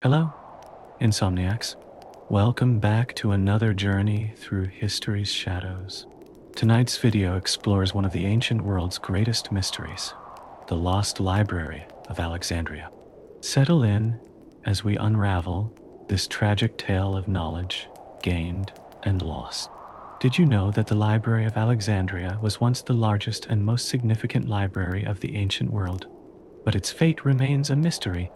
Hello, Insomniacs. Welcome back to another journey through history's shadows. Tonight's video explores one of the ancient world's greatest mysteries, the lost library of Alexandria. Settle in as we unravel this tragic tale of knowledge gained and lost. Did you know that the Library of Alexandria was once the largest and most significant library of the ancient world? But its fate remains a mystery.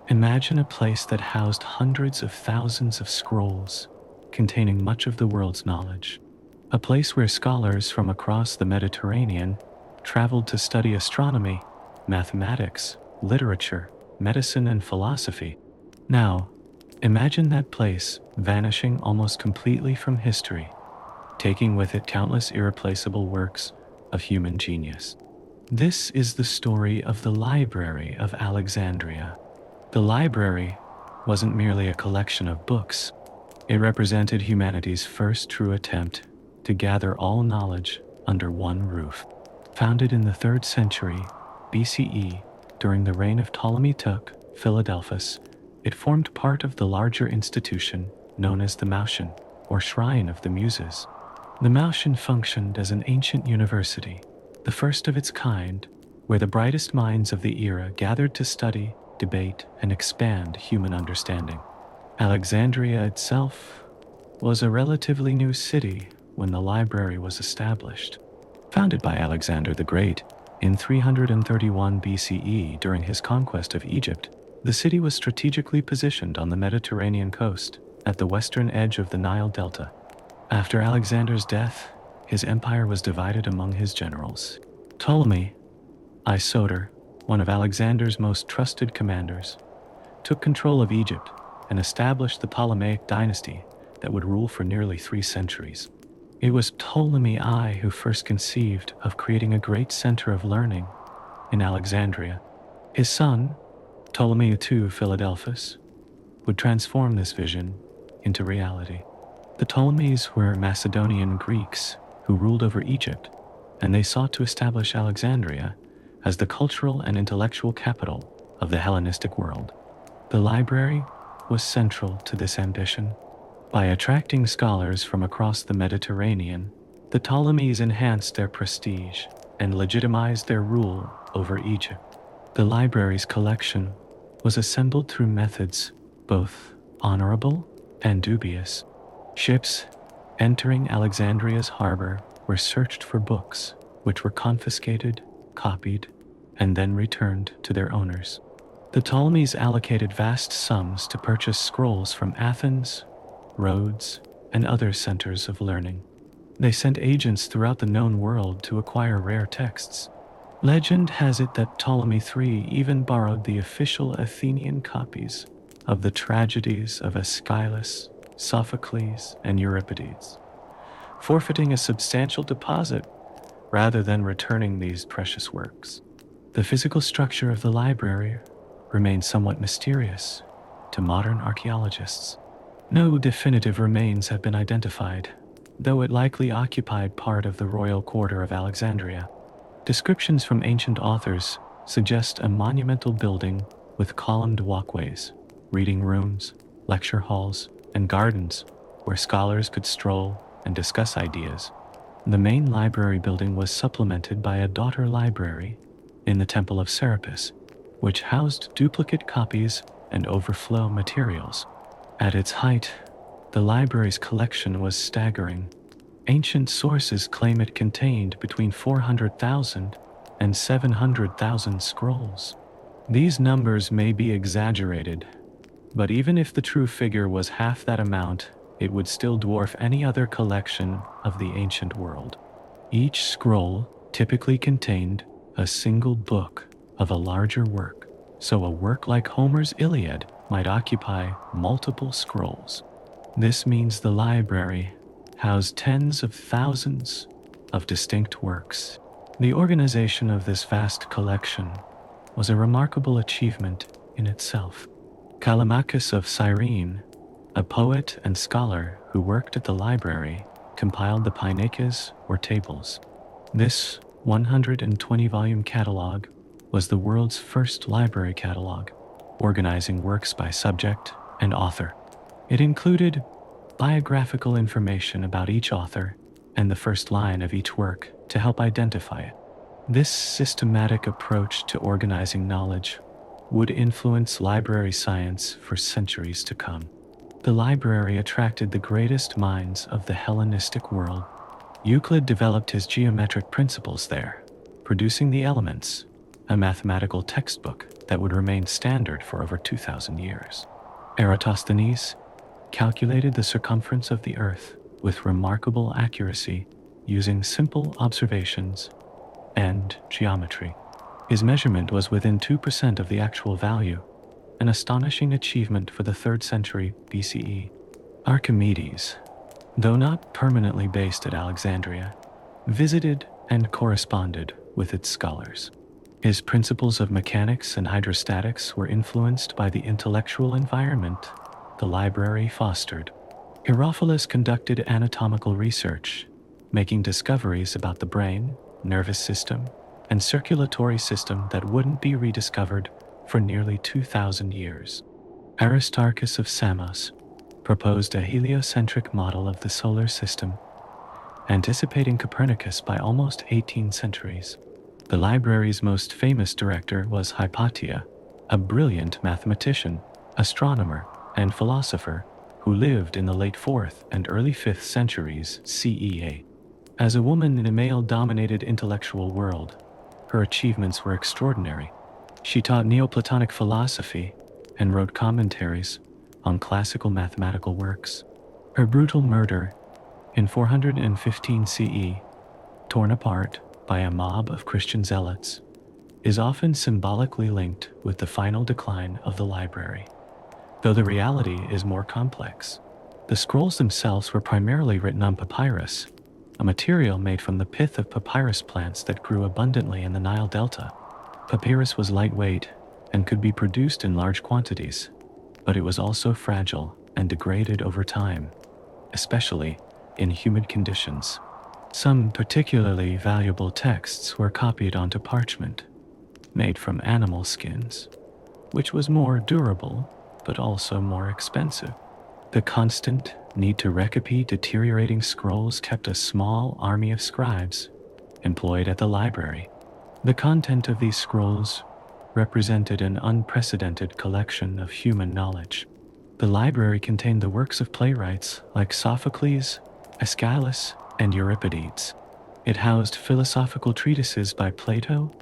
Imagine a place that housed hundreds of thousands of scrolls containing much of the world's knowledge. A place where scholars from across the Mediterranean traveled to study astronomy, mathematics, literature, medicine, and philosophy. Now, imagine that place vanishing almost completely from history, taking with it countless irreplaceable works of human genius. This is the story of the Library of Alexandria. The library wasn't merely a collection of books. It represented humanity's first true attempt to gather all knowledge under one roof. Founded in the 3rd century BCE during the reign of Ptolemy II Philadelphus, it formed part of the larger institution known as the Mausion, or Shrine of the Muses. The Mausion functioned as an ancient university, the first of its kind, where the brightest minds of the era gathered to study, debate, and expand human understanding. Alexandria itself was a relatively new city when the library was established. Founded by Alexander the Great in 331 BCE during his conquest of Egypt, the city was strategically positioned on the Mediterranean coast at the western edge of the Nile Delta. After Alexander's death, his empire was divided among his generals. Ptolemy I Soter, one of Alexander's most trusted commanders, took control of Egypt and established the Ptolemaic dynasty that would rule for nearly 3 centuries. It was Ptolemy I who first conceived of creating a great center of learning in Alexandria. His son, Ptolemy II Philadelphus, would transform this vision into reality. The Ptolemies were Macedonian Greeks who ruled over Egypt, and they sought to establish Alexandria as the cultural and intellectual capital of the Hellenistic world. The library was central to this ambition. By attracting scholars from across the Mediterranean, the Ptolemies enhanced their prestige and legitimized their rule over Egypt. The library's collection was assembled through methods both honorable and dubious. Ships entering Alexandria's harbor were searched for books, which were confiscated, copied, and then returned to their owners. The Ptolemies allocated vast sums to purchase scrolls from Athens, Rhodes, and other centers of learning. They sent agents throughout the known world to acquire rare texts. Legend has it that Ptolemy III even borrowed the official Athenian copies of the tragedies of Aeschylus, Sophocles, and Euripides, forfeiting a substantial deposit rather than returning these precious works. The physical structure of the library remains somewhat mysterious to modern archaeologists. No definitive remains have been identified, though it likely occupied part of the royal quarter of Alexandria. Descriptions from ancient authors suggest a monumental building with columned walkways, reading rooms, lecture halls, and gardens where scholars could stroll and discuss ideas. The main library building was supplemented by a daughter library in the Temple of Serapis, which housed duplicate copies and overflow materials. At its height, the library's collection was staggering. Ancient sources claim it contained between 400,000 and 700,000 scrolls. These numbers may be exaggerated, but even if the true figure was half that amount, it would still dwarf any other collection of the ancient world. Each scroll typically contained a single book of a larger work, so a work like Homer's Iliad might occupy multiple scrolls. This means the library housed tens of thousands of distinct works. The organization of this vast collection was a remarkable achievement in itself. Callimachus of Cyrene, a poet and scholar who worked at the library, compiled the Pinakas, or tables. This 120-volume catalog was the world's first library catalog. organizing works by subject and author. It included biographical information about each author and the first line of each work to help identify it. This systematic approach to organizing knowledge would influence library science for centuries to come. The library attracted the greatest minds of the Hellenistic world. Euclid developed his geometric principles there, producing the Elements, a mathematical textbook that would remain standard for over 2,000 years. Eratosthenes calculated the circumference of the Earth with remarkable accuracy using simple observations and geometry. His measurement was within 2% of the actual value, an astonishing achievement for the 3rd century BCE. Archimedes, though not permanently based at Alexandria, visited and corresponded with its scholars. His principles of mechanics and hydrostatics were influenced by the intellectual environment the library fostered. Herophilus conducted anatomical research, making discoveries about the brain, nervous system, and circulatory system that wouldn't be rediscovered for nearly 2,000 years. Aristarchus of Samos proposed a heliocentric model of the solar system, anticipating Copernicus by almost 18 centuries. The library's most famous director was Hypatia, a brilliant mathematician, astronomer, and philosopher who lived in the late 4th and early 5th centuries CEA. As a woman in a male-dominated intellectual world, her achievements were extraordinary. She taught Neoplatonic philosophy and wrote commentaries on classical mathematical works. Her brutal murder in 415 CE, torn apart by a mob of Christian zealots, is often symbolically linked with the final decline of the library. Though the reality is more complex, the scrolls themselves were primarily written on papyrus, a material made from the pith of papyrus plants that grew abundantly in the Nile Delta. Papyrus was lightweight and could be produced in large quantities, but it was also fragile and degraded over time, especially in humid conditions. Some particularly valuable texts were copied onto parchment, made from animal skins, which was more durable but also more expensive. The constant need to recopy deteriorating scrolls kept a small army of scribes employed at the library. The content of these scrolls represented an unprecedented collection of human knowledge. The library contained the works of playwrights like Sophocles, Aeschylus, and Euripides. It housed philosophical treatises by Plato,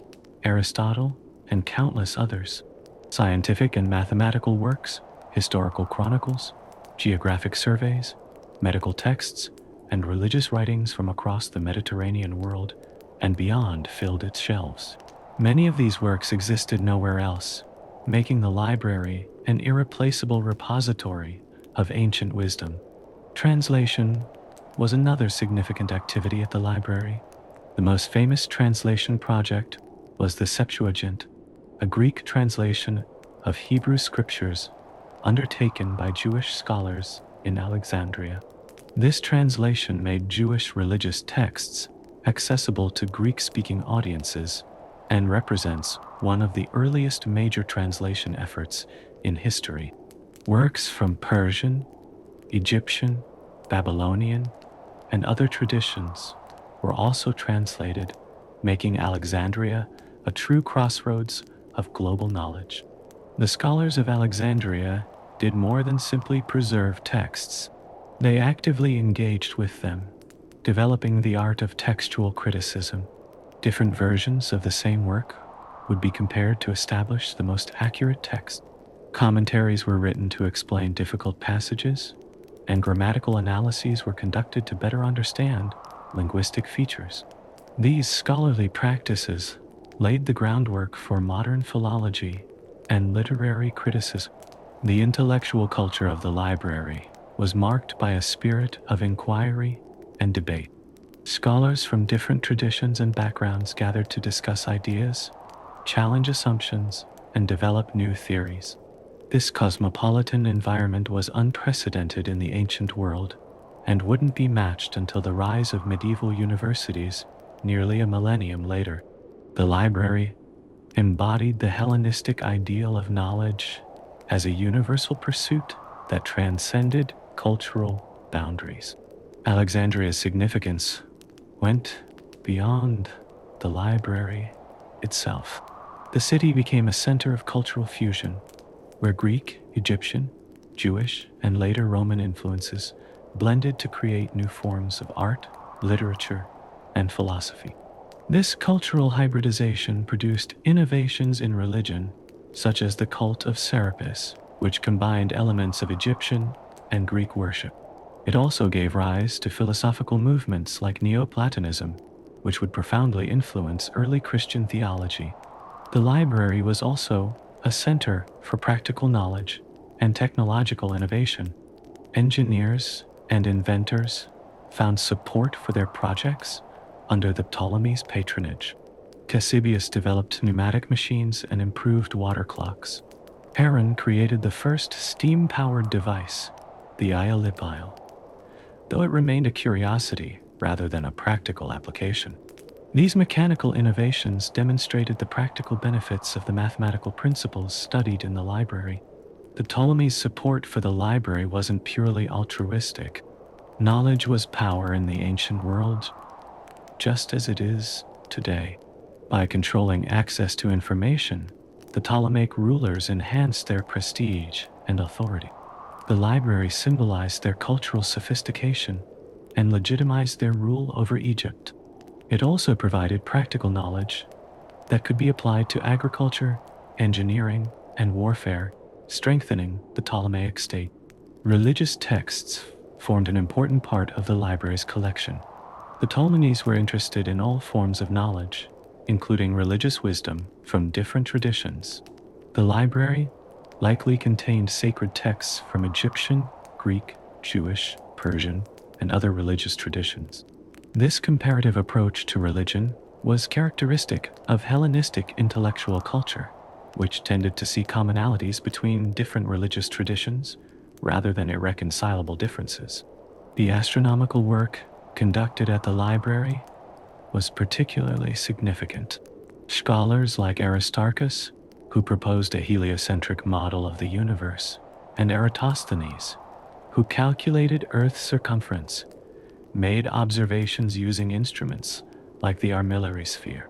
Aristotle, and countless others, scientific and mathematical works, historical chronicles, geographic surveys, medical texts, and religious writings from across the Mediterranean world and beyond filled its shelves. Many of these works existed nowhere else, making the library an irreplaceable repository of ancient wisdom. Translation was another significant activity at the library. The most famous translation project was the Septuagint, a Greek translation of Hebrew scriptures undertaken by Jewish scholars in Alexandria. This translation made Jewish religious texts accessible to Greek-speaking audiences and represents one of the earliest major translation efforts in history. Works from Persian, Egyptian, Babylonian, and other traditions were also translated, making Alexandria a true crossroads of global knowledge. The scholars of Alexandria did more than simply preserve texts. They actively engaged with them, developing the art of textual criticism. Different versions of the same work would be compared to establish the most accurate text. Commentaries were written to explain difficult passages, and grammatical analyses were conducted to better understand linguistic features. These scholarly practices laid the groundwork for modern philology and literary criticism. The intellectual culture of the library was marked by a spirit of inquiry and debate. Scholars from different traditions and backgrounds gathered to discuss ideas, challenge assumptions, and develop new theories. This cosmopolitan environment was unprecedented in the ancient world and wouldn't be matched until the rise of medieval universities nearly a millennium later. The library embodied the Hellenistic ideal of knowledge as a universal pursuit that transcended cultural boundaries. Alexandria's significance went beyond the library itself. The city became a center of cultural fusion, where Greek, Egyptian, Jewish, and later Roman influences blended to create new forms of art, literature, and philosophy. This cultural hybridization produced innovations in religion, such as the cult of Serapis, which combined elements of Egyptian and Greek worship. It also gave rise to philosophical movements like Neoplatonism, which would profoundly influence early Christian theology. The library was also a center for practical knowledge and technological innovation. Engineers and inventors found support for their projects under the Ptolemies' patronage. Ctesibius developed pneumatic machines and improved water clocks. Heron created the first steam-powered device, the iolipile, though it remained a curiosity rather than a practical application. These mechanical innovations demonstrated the practical benefits of the mathematical principles studied in the library. The Ptolemies' support for the library wasn't purely altruistic. Knowledge was power in the ancient world, just as it is today. By controlling access to information, the Ptolemaic rulers enhanced their prestige and authority. The library symbolized their cultural sophistication and legitimized their rule over Egypt. It also provided practical knowledge that could be applied to agriculture, engineering, and warfare, strengthening the Ptolemaic state. Religious texts formed an important part of the library's collection. The Ptolemies were interested in all forms of knowledge, including religious wisdom from different traditions. The library likely contained sacred texts from Egyptian, Greek, Jewish, Persian, and other religious traditions. This comparative approach to religion was characteristic of Hellenistic intellectual culture, which tended to see commonalities between different religious traditions rather than irreconcilable differences. The astronomical work conducted at the library was particularly significant. Scholars like Aristarchus, who proposed a heliocentric model of the universe, and Eratosthenes, who calculated Earth's circumference, made observations using instruments like the armillary sphere.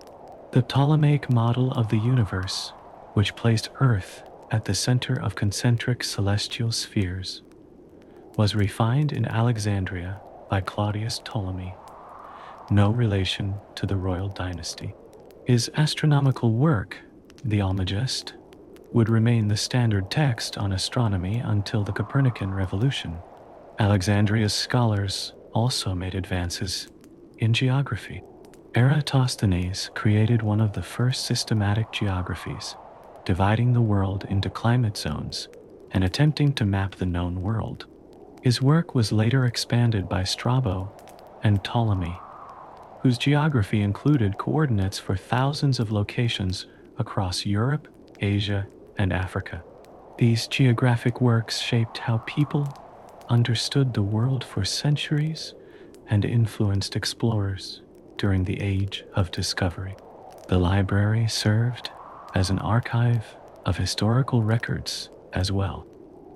The Ptolemaic model of the universe, which placed Earth at the center of concentric celestial spheres, was refined in Alexandria by Claudius Ptolemy, no relation to the royal dynasty. His astronomical work, the Almagest, would remain the standard text on astronomy until the Copernican revolution. Alexandria's scholars also made advances in geography. Eratosthenes created one of the first systematic geographies, dividing the world into climate zones and attempting to map the known world. His work was later expanded by Strabo and Ptolemy, whose geography included coordinates for thousands of locations across Europe, Asia, and Africa. These geographic works shaped how people understood the world for centuries and influenced explorers during the Age of Discovery. The library served as an archive of historical records as well.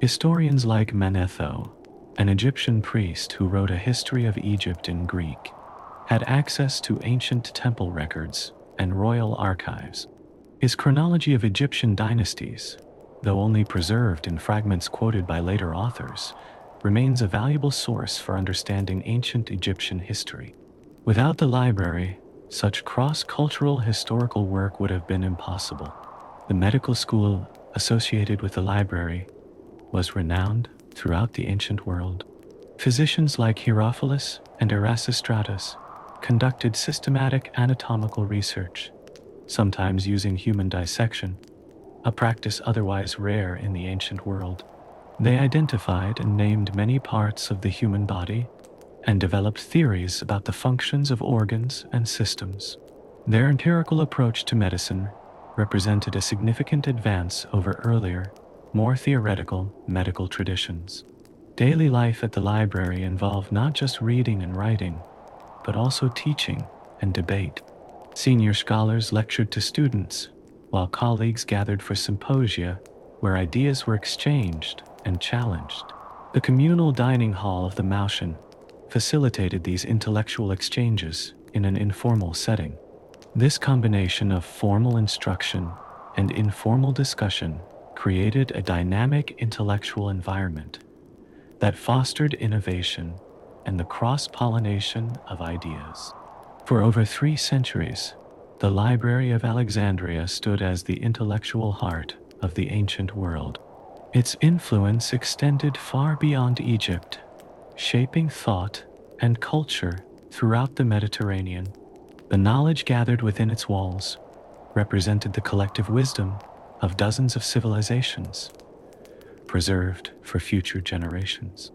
Historians like Manetho, an Egyptian priest who wrote a history of Egypt in Greek, had access to ancient temple records and royal archives. His chronology of Egyptian dynasties, though only preserved in fragments quoted by later authors, remains a valuable source for understanding ancient Egyptian history. Without the library, such cross-cultural historical work would have been impossible. The medical school associated with the library was renowned throughout the ancient world. Physicians like Herophilus and Erasistratus conducted systematic anatomical research, sometimes using human dissection, a practice otherwise rare in the ancient world. They identified and named many parts of the human body and developed theories about the functions of organs and systems. Their empirical approach to medicine represented a significant advance over earlier, more theoretical medical traditions. Daily life at the library involved not just reading and writing, but also teaching and debate. Senior scholars lectured to students, while colleagues gathered for symposia where ideas were exchanged and challenged. The communal dining hall of the Mautian facilitated these intellectual exchanges in an informal setting. This combination of formal instruction and informal discussion created a dynamic intellectual environment that fostered innovation and the cross-pollination of ideas. For over 3 centuries, the Library of Alexandria stood as the intellectual heart of the ancient world. Its influence extended far beyond Egypt, shaping thought and culture throughout the Mediterranean. The knowledge gathered within its walls represented the collective wisdom of dozens of civilizations, preserved for future generations.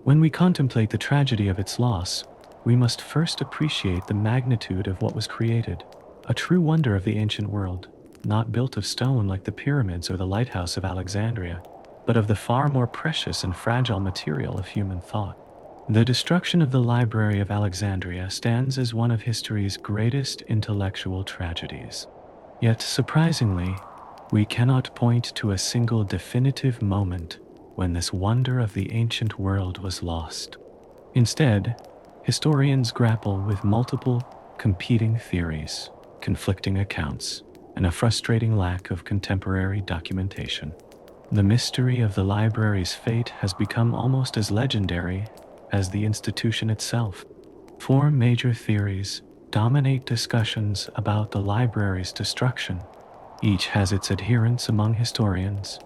When we contemplate the tragedy of its loss, we must first appreciate the magnitude of what was created, a true wonder of the ancient world, not built of stone like the pyramids or the lighthouse of Alexandria, but of the far more precious and fragile material of human thought. The destruction of the Library of Alexandria stands as one of history's greatest intellectual tragedies. Yet, surprisingly, we cannot point to a single definitive moment when this wonder of the ancient world was lost. Instead, historians grapple with multiple competing theories, conflicting accounts, and a frustrating lack of contemporary documentation. The mystery of the library's fate has become almost as legendary as the institution itself. 4 major theories dominate discussions about the library's destruction. Each has its adherents among historians,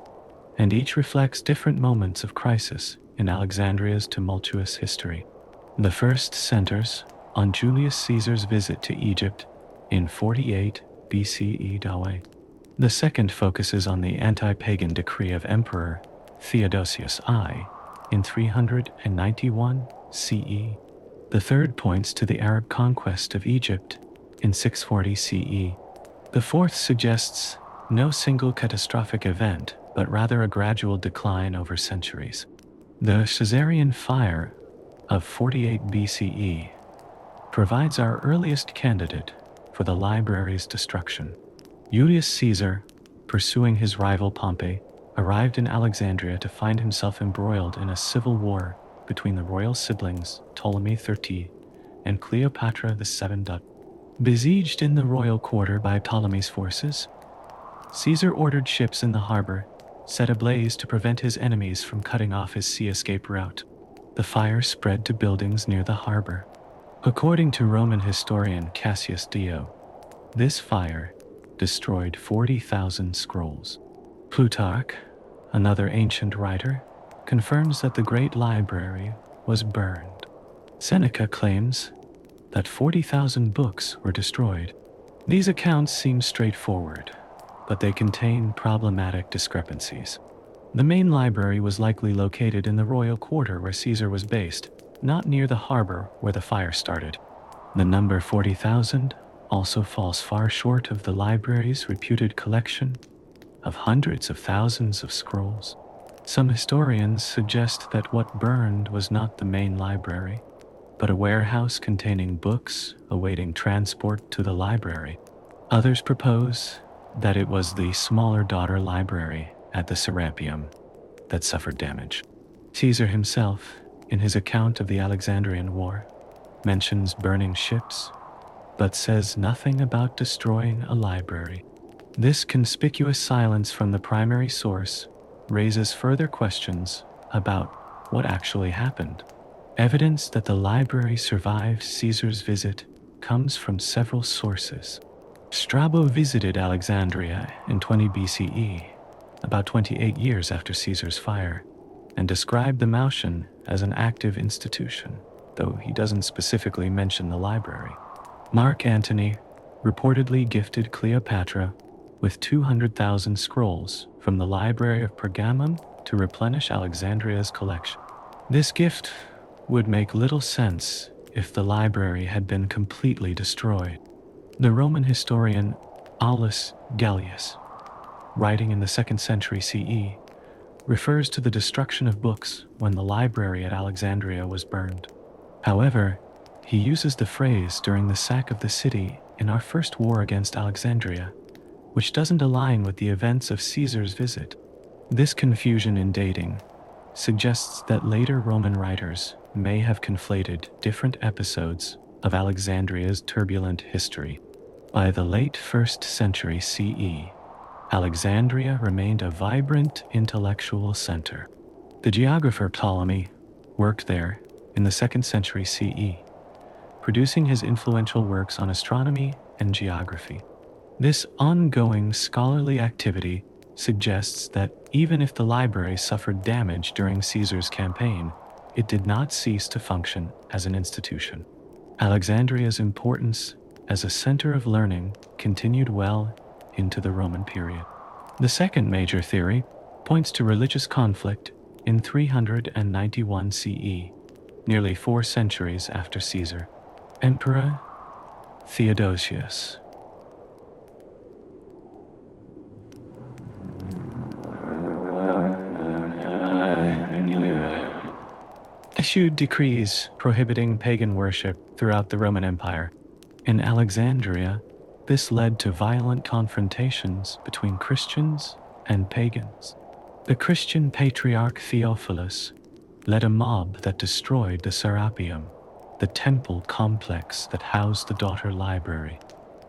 and each reflects different moments of crisis in Alexandria's tumultuous history. The first centers on Julius Caesar's visit to Egypt in 48 BCE. The second focuses on the anti-pagan decree of Emperor Theodosius I in 391 CE. The third points to the Arab conquest of Egypt in 640 CE. The fourth suggests no single catastrophic event, but rather a gradual decline over centuries. The Caesarean fire of 48 BCE provides our earliest candidate for the library's destruction. Julius Caesar, pursuing his rival Pompey, arrived in Alexandria to find himself embroiled in a civil war between the royal siblings Ptolemy XIII and Cleopatra VII. Besieged in the royal quarter by Ptolemy's forces, Caesar ordered ships in the harbor set ablaze to prevent his enemies from cutting off his sea escape route. The fire spread to buildings near the harbor. According to Roman historian Cassius Dio, this fire destroyed 40,000 scrolls. Plutarch, another ancient writer, confirms that the great library was burned. Seneca claims that 40,000 books were destroyed. These accounts seem straightforward, but they contain problematic discrepancies. The main library was likely located in the royal quarter where Caesar was based, not near the harbor where the fire started. The number 40,000 also falls far short of the library's reputed collection of hundreds of thousands of scrolls. Some historians suggest that what burned was not the main library, but a warehouse containing books awaiting transport to the library. Others propose that it was the smaller daughter library at the Serapeum that suffered damage. Caesar himself, in his account of the Alexandrian War, mentions burning ships, but says nothing about destroying a library. This conspicuous silence from the primary source raises further questions about what actually happened. Evidence that the library survived Caesar's visit comes from several sources. Strabo visited Alexandria in 20 BCE, about 28 years after Caesar's fire, and described the Mautian as an active institution, though he doesn't specifically mention the library. Mark Antony reportedly gifted Cleopatra with 200,000 scrolls from the Library of Pergamum to replenish Alexandria's collection. This gift would make little sense if the library had been completely destroyed. The Roman historian Aulus Gellius, writing in the 2nd century CE, refers to the destruction of books when the library at Alexandria was burned. However, he uses the phrase during the sack of the city in our first war against Alexandria, which doesn't align with the events of Caesar's visit. This confusion in dating suggests that later Roman writers may have conflated different episodes of Alexandria's turbulent history. By the late 1st century CE, Alexandria remained a vibrant intellectual center. The geographer Ptolemy worked there in the 2nd century CE, producing his influential works on astronomy and geography. This ongoing scholarly activity suggests that even if the library suffered damage during Caesar's campaign, it did not cease to function as an institution. Alexandria's importance as a center of learning continued well into the Roman period. The second major theory points to religious conflict in 391 CE, nearly 4 centuries after Caesar. Emperor Theodosius issued decrees prohibiting pagan worship throughout the Roman Empire. In Alexandria, this led to violent confrontations between Christians and pagans. The Christian patriarch Theophilus led a mob that destroyed the Serapeum, the temple complex that housed the daughter library.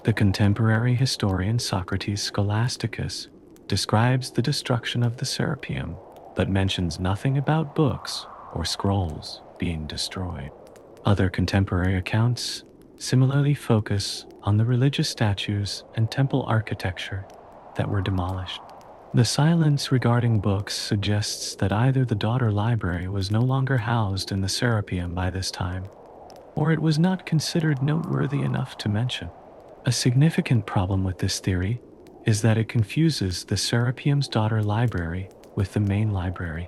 The contemporary historian Socrates Scholasticus describes the destruction of the Serapeum, but mentions nothing about books or scrolls being destroyed. Other contemporary accounts similarly focus on the religious statues and temple architecture that were demolished. The silence regarding books suggests that either the daughter library was no longer housed in the Serapeum by this time, or it was not considered noteworthy enough to mention. A significant problem with this theory is that it confuses the Serapeum's daughter library with the main library.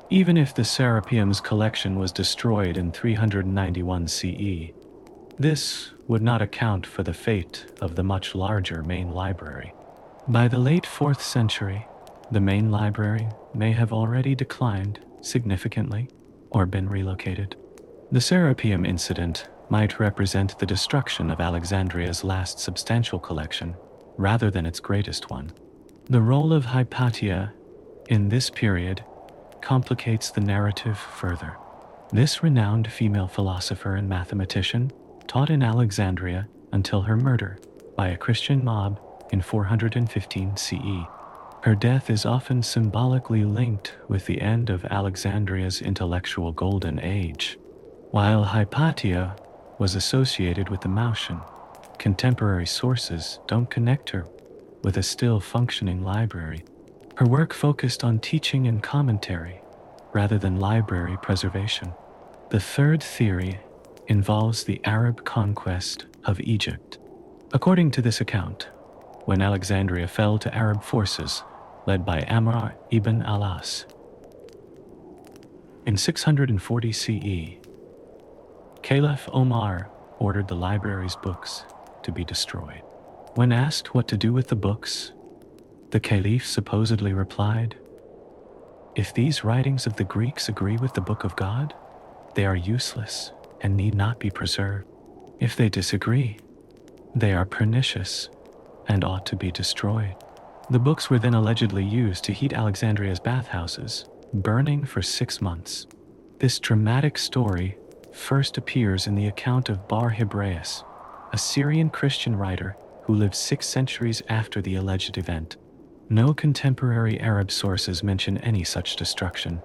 Even if the Serapeum's collection was destroyed in 391 CE, this would not account for the fate of the much larger main library. By the late 4th century, the main library may have already declined significantly or been relocated. The Serapeum incident might represent the destruction of Alexandria's last substantial collection rather than its greatest one. The role of Hypatia in this period complicates the narrative further. This renowned female philosopher and mathematician taught in Alexandria until her murder by a Christian mob in 415 CE. Her death is often symbolically linked with the end of Alexandria's intellectual golden age. While Hypatia was associated with the Mautian, contemporary sources don't connect her with a still functioning library. Her work focused on teaching and commentary rather than library preservation. The third theory involves the Arab conquest of Egypt. According to this account, when Alexandria fell to Arab forces led by Amr ibn al-As in 640 CE, Caliph Omar ordered the library's books to be destroyed. When asked what to do with the books, the Caliph supposedly replied, "If these writings of the Greeks agree with the Book of God, they are useless and need not be preserved. If they disagree, they are pernicious and ought to be destroyed." The books were then allegedly used to heat Alexandria's bathhouses, burning for 6 months. This dramatic story first appears in the account of Bar Hebraeus, a Syrian Christian writer who lived 6 centuries after the alleged event. No contemporary Arab sources mention any such destruction.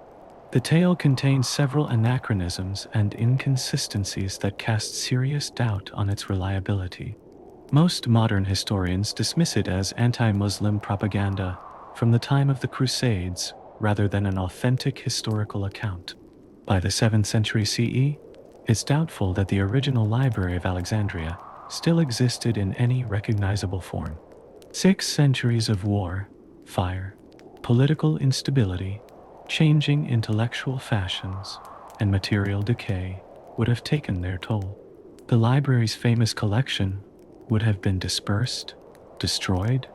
The tale contains several anachronisms and inconsistencies that cast serious doubt on its reliability. Most modern historians dismiss it as anti-Muslim propaganda from the time of the Crusades rather than an authentic historical account. By the 7th century CE, it's doubtful that the original library of Alexandria still existed in any recognizable form. 6 centuries of war, fire, political instability, changing intellectual fashions, and material decay would have taken their toll. The library's famous collection would have been dispersed, destroyed,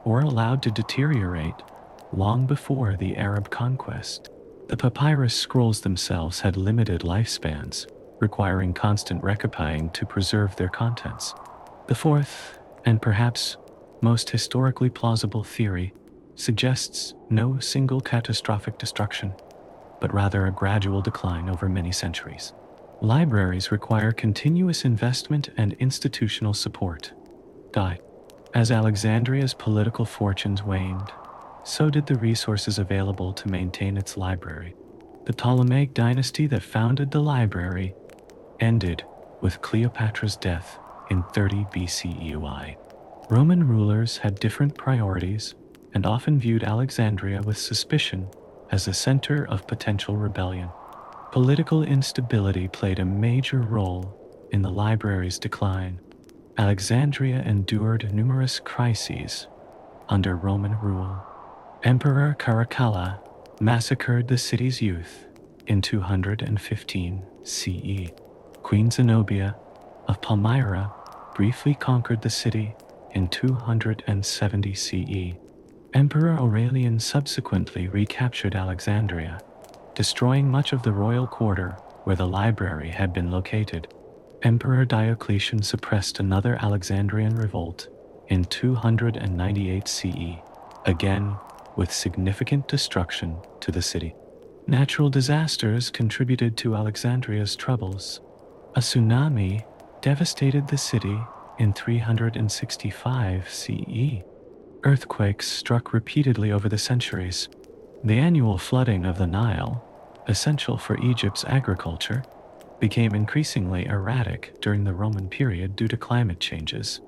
or allowed to deteriorate long before the Arab conquest. The papyrus scrolls themselves had limited lifespans, requiring constant recopying to preserve their contents. The fourth, and perhaps most historically plausible theory, suggests no single catastrophic destruction, but rather a gradual decline over many centuries. Libraries require continuous investment and institutional support. As Alexandria's political fortunes waned, so did the resources available to maintain its library. The Ptolemaic dynasty that founded the library ended with Cleopatra's death in 30 BCEY. Roman rulers had different priorities and often viewed Alexandria with suspicion as a center of potential rebellion. Political instability played a major role in the library's decline. Alexandria endured numerous crises under Roman rule. Emperor Caracalla massacred the city's youth in 215 CE. Queen Zenobia of Palmyra briefly conquered the city in 270 CE. Emperor Aurelian subsequently recaptured Alexandria, destroying much of the royal quarter where the library had been located. Emperor Diocletian suppressed another Alexandrian revolt in 298 CE, again with significant destruction to the city. Natural disasters contributed to Alexandria's troubles. A tsunami devastated the city in 365 CE. Earthquakes struck repeatedly over the centuries. The annual flooding of the Nile, essential for Egypt's agriculture, became increasingly erratic during the Roman period due to climate changes.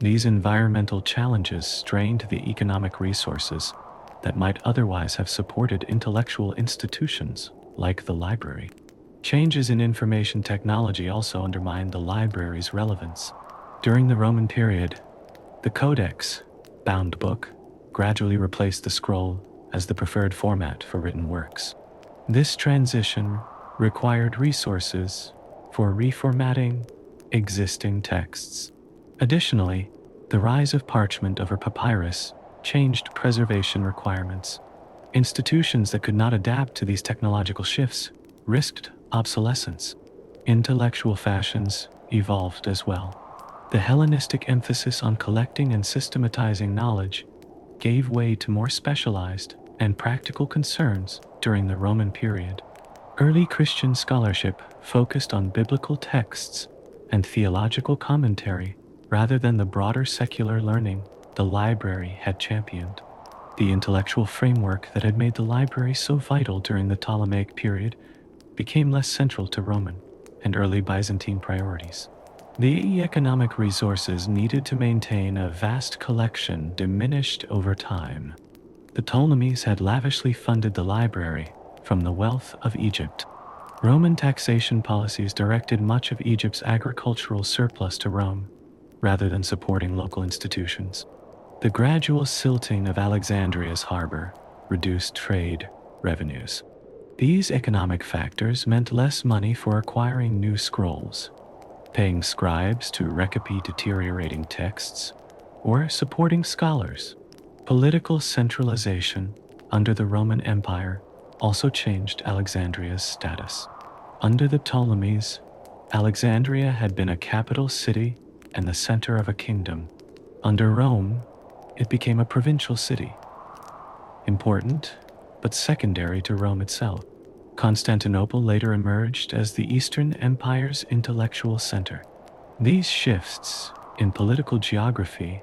These environmental challenges strained the economic resources that might otherwise have supported intellectual institutions like the library. Changes in information technology also undermined the library's relevance. During the Roman period, the codex, bound book, gradually replaced the scroll as the preferred format for written works. This transition required resources for reformatting existing texts. Additionally, the rise of parchment over papyrus changed preservation requirements. Institutions that could not adapt to these technological shifts risked obsolescence. Intellectual fashions evolved as well. The Hellenistic emphasis on collecting and systematizing knowledge gave way to more specialized and practical concerns during the Roman period. Early Christian scholarship focused on biblical texts and theological commentary rather than the broader secular learning the library had championed. The intellectual framework that had made the library so vital during the Ptolemaic period became less central to Roman and early Byzantine priorities. The economic resources needed to maintain a vast collection diminished over time. The Ptolemies had lavishly funded the library from the wealth of Egypt. Roman taxation policies directed much of Egypt's agricultural surplus to Rome, rather than supporting local institutions. The gradual silting of Alexandria's harbor reduced trade revenues. These economic factors meant less money for acquiring new scrolls, paying scribes to recopy deteriorating texts, or supporting scholars. Political centralization under the Roman Empire also changed Alexandria's status. Under the Ptolemies, Alexandria had been a capital city and the center of a kingdom. Under Rome, it became a provincial city, important but secondary to Rome itself. Constantinople later emerged as the Eastern Empire's intellectual center. These shifts in political geography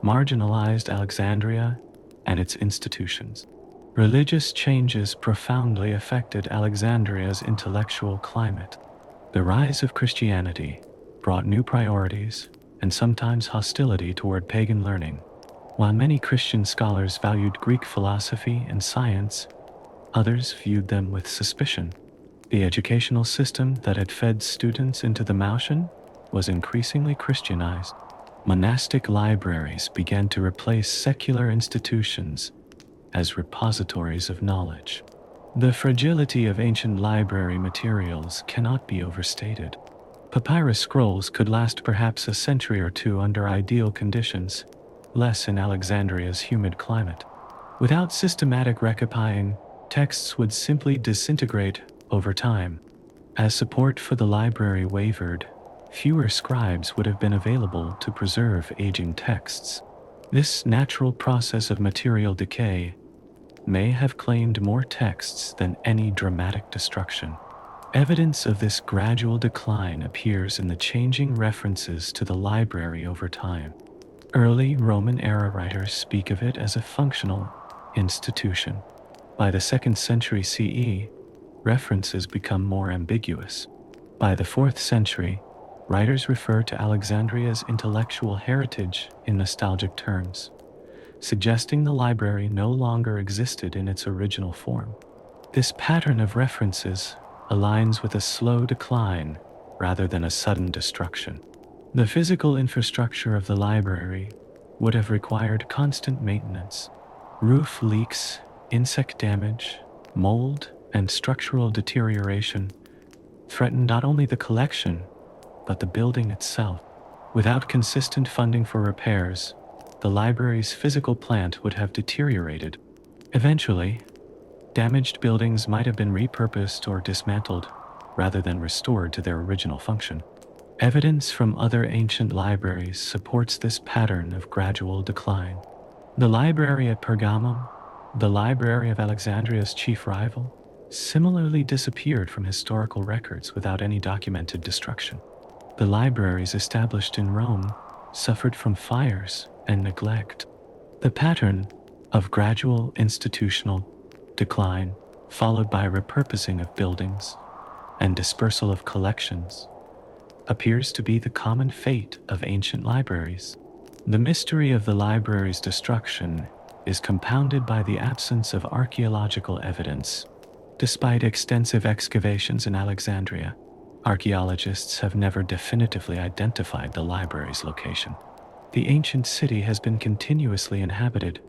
marginalized Alexandria and its institutions. Religious changes profoundly affected Alexandria's intellectual climate. The rise of Christianity brought new priorities and sometimes hostility toward pagan learning. While many Christian scholars valued Greek philosophy and science, others viewed them with suspicion. The educational system that had fed students into the motion was increasingly Christianized. Monastic libraries began to replace secular institutions as repositories of knowledge. The fragility of ancient library materials cannot be overstated. Papyrus scrolls could last perhaps a century or two under ideal conditions, less in Alexandria's humid climate. Without systematic recopying, texts would simply disintegrate over time. As support for the library wavered, fewer scribes would have been available to preserve aging texts. This natural process of material decay may have claimed more texts than any dramatic destruction. Evidence of this gradual decline appears in the changing references to the library over time. Early Roman-era writers speak of it as a functional institution. By the 2nd century CE, references become more ambiguous. By the 4th century, writers refer to Alexandria's intellectual heritage in nostalgic terms, suggesting the library no longer existed in its original form. This pattern of references aligns with a slow decline rather than a sudden destruction. The physical infrastructure of the library would have required constant maintenance. Roof leaks, insect damage, mold, and structural deterioration threatened not only the collection, but the building itself. Without consistent funding for repairs, the library's physical plant would have deteriorated. Eventually, damaged buildings might have been repurposed or dismantled rather than restored to their original function. Evidence from other ancient libraries supports this pattern of gradual decline. The library at Pergamum, the library of Alexandria's chief rival, similarly disappeared from historical records without any documented destruction. The libraries established in Rome suffered from fires and neglect. The pattern of gradual institutional decline, followed by repurposing of buildings and dispersal of collections, appears to be the common fate of ancient libraries. The mystery of the library's destruction is compounded by the absence of archaeological evidence. Despite extensive excavations in Alexandria, archaeologists have never definitively identified the library's location. The ancient city has been continuously inhabited,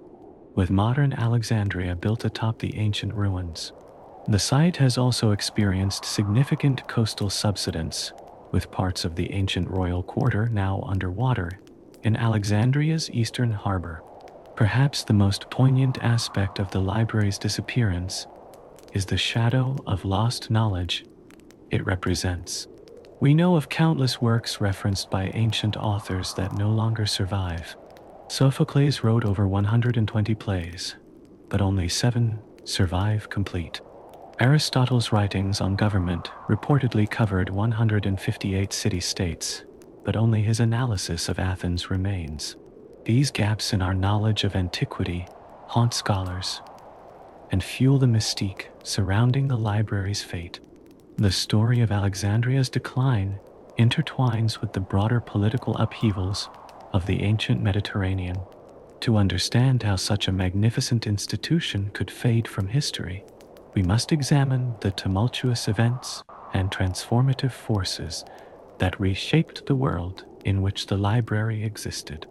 with modern Alexandria built atop the ancient ruins. The site has also experienced significant coastal subsidence, with parts of the ancient royal quarter now underwater in Alexandria's eastern harbor. Perhaps the most poignant aspect of the library's disappearance is the shadow of lost knowledge it represents. We know of countless works referenced by ancient authors that no longer survive. Sophocles wrote over 120 plays, but only 7 survive complete. Aristotle's writings on government reportedly covered 158 city-states, but only his analysis of Athens remains. These gaps in our knowledge of antiquity haunt scholars and fuel the mystique surrounding the library's fate. The story of Alexandria's decline intertwines with the broader political upheavals of the ancient Mediterranean. To understand how such a magnificent institution could fade from history, we must examine the tumultuous events and transformative forces that reshaped the world in which the library existed.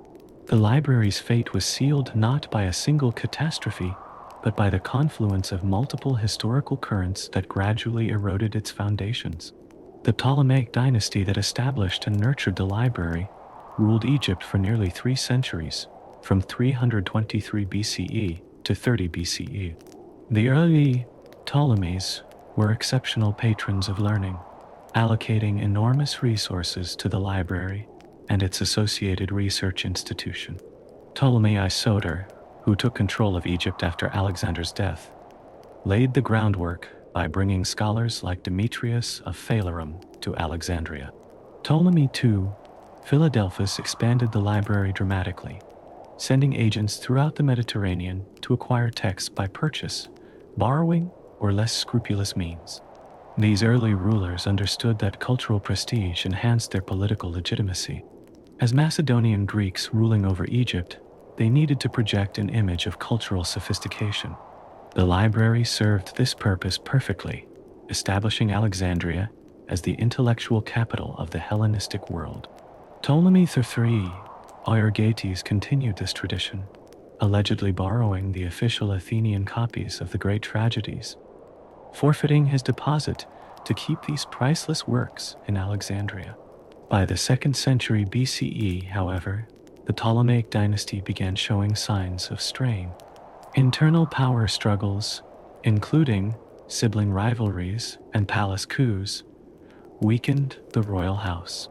The library's fate was sealed not by a single catastrophe, but by the confluence of multiple historical currents that gradually eroded its foundations. The Ptolemaic dynasty that established and nurtured the library ruled Egypt for nearly 3 centuries, from 323 BCE to 30 BCE. The early Ptolemies were exceptional patrons of learning, allocating enormous resources to the library and its associated research institution. Ptolemy Isoter, who took control of Egypt after Alexander's death, laid the groundwork by bringing scholars like Demetrius of Phalerum to Alexandria. Ptolemy II, Philadelphus expanded the library dramatically, sending agents throughout the Mediterranean to acquire texts by purchase, borrowing, or less scrupulous means. These early rulers understood that cultural prestige enhanced their political legitimacy. As Macedonian Greeks ruling over Egypt, they needed to project an image of cultural sophistication. The library served this purpose perfectly, establishing Alexandria as the intellectual capital of the Hellenistic world. Ptolemy III Euergetes continued this tradition, allegedly borrowing the official Athenian copies of the great tragedies, forfeiting his deposit to keep these priceless works in Alexandria. By the 2nd century BCE, however, the Ptolemaic dynasty began showing signs of strain. Internal power struggles, including sibling rivalries and palace coups, weakened the royal house.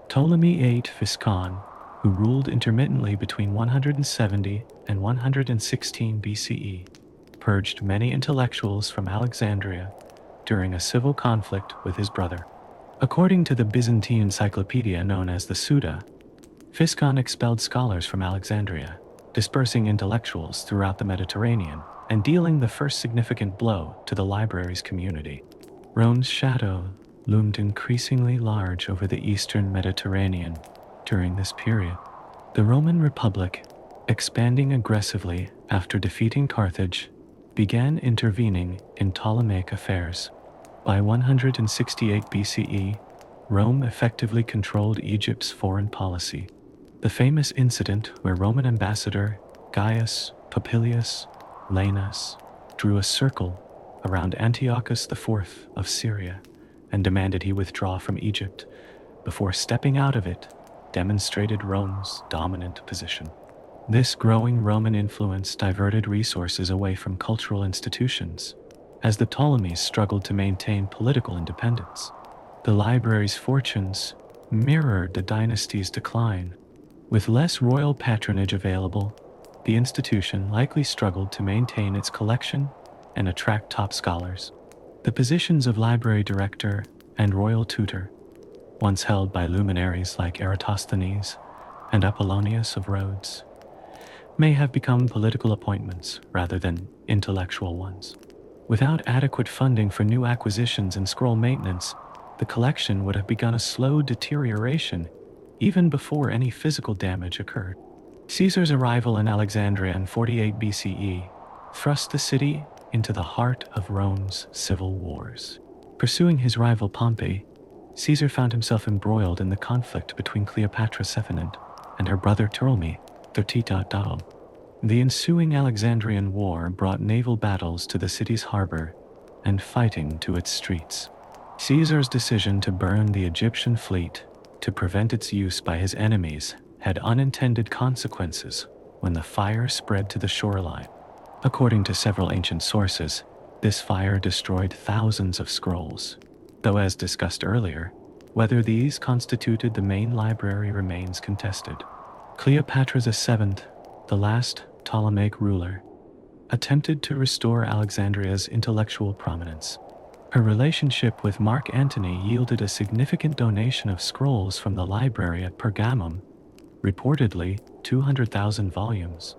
Ptolemy VIII Physcon, who ruled intermittently between 170 and 116 BCE, purged many intellectuals from Alexandria during a civil conflict with his brother. According to the Byzantine encyclopedia known as the Suda, Physcon expelled scholars from Alexandria, dispersing intellectuals throughout the Mediterranean and dealing the first significant blow to the library's community. Rome's shadow loomed increasingly large over the eastern Mediterranean during this period. The Roman Republic, expanding aggressively after defeating Carthage, began intervening in Ptolemaic affairs. By 168 BCE, Rome effectively controlled Egypt's foreign policy. The famous incident where Roman ambassador Gaius Popilius Laenas drew a circle around Antiochus IV of Syria and demanded he withdraw from Egypt before stepping out of it demonstrated Rome's dominant position. This growing Roman influence diverted resources away from cultural institutions, as the Ptolemies struggled to maintain political independence. The library's fortunes mirrored the dynasty's decline. With less royal patronage available, the institution likely struggled to maintain its collection and attract top scholars. The positions of library director and royal tutor, once held by luminaries like Eratosthenes and Apollonius of Rhodes, may have become political appointments rather than intellectual ones. Without adequate funding for new acquisitions and scroll maintenance, the collection would have begun a slow deterioration even before any physical damage occurred. Caesar's arrival in Alexandria in 48 BCE thrust the city into the heart of Rome's civil wars. Pursuing his rival Pompey, Caesar found himself embroiled in the conflict between Cleopatra Sephenint and her brother Ptolemy XIII. The ensuing Alexandrian War brought naval battles to the city's harbor and fighting to its streets. Caesar's decision to burn the Egyptian fleet to prevent its use by his enemies had unintended consequences when the fire spread to the shoreline. According to several ancient sources, this fire destroyed thousands of scrolls, though as discussed earlier, whether these constituted the main library remains contested. Cleopatra VII, the last Ptolemaic ruler, attempted to restore Alexandria's intellectual prominence. Her relationship with Mark Antony yielded a significant donation of scrolls from the library at Pergamum, reportedly 200,000 volumes.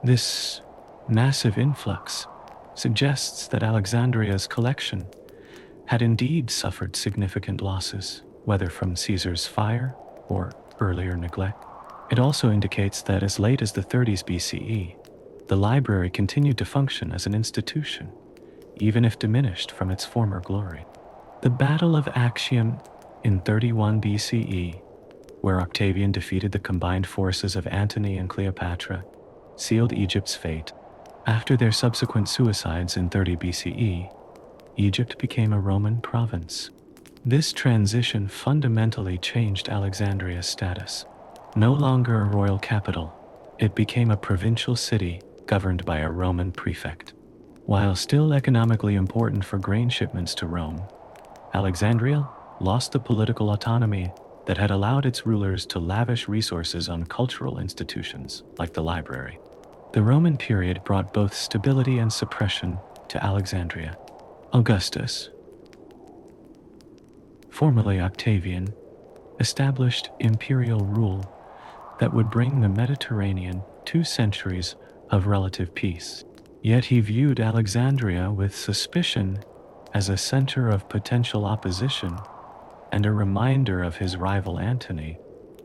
This massive influx suggests that Alexandria's collection had indeed suffered significant losses, whether from Caesar's fire or earlier neglect. It also indicates that as late as the 30s BCE, the library continued to function as an institution, even if diminished from its former glory. The Battle of Actium in 31 BCE, where Octavian defeated the combined forces of Antony and Cleopatra, sealed Egypt's fate. After their subsequent suicides in 30 BCE, Egypt became a Roman province. This transition fundamentally changed Alexandria's status. No longer a royal capital, it became a provincial city governed by a Roman prefect. While still economically important for grain shipments to Rome, Alexandria lost the political autonomy that had allowed its rulers to lavish resources on cultural institutions like the library. The Roman period brought both stability and suppression to Alexandria. Augustus, formerly Octavian, established imperial rule that would bring the Mediterranean 2 centuries of relative peace. Yet he viewed Alexandria with suspicion as a center of potential opposition and a reminder of his rival Antony.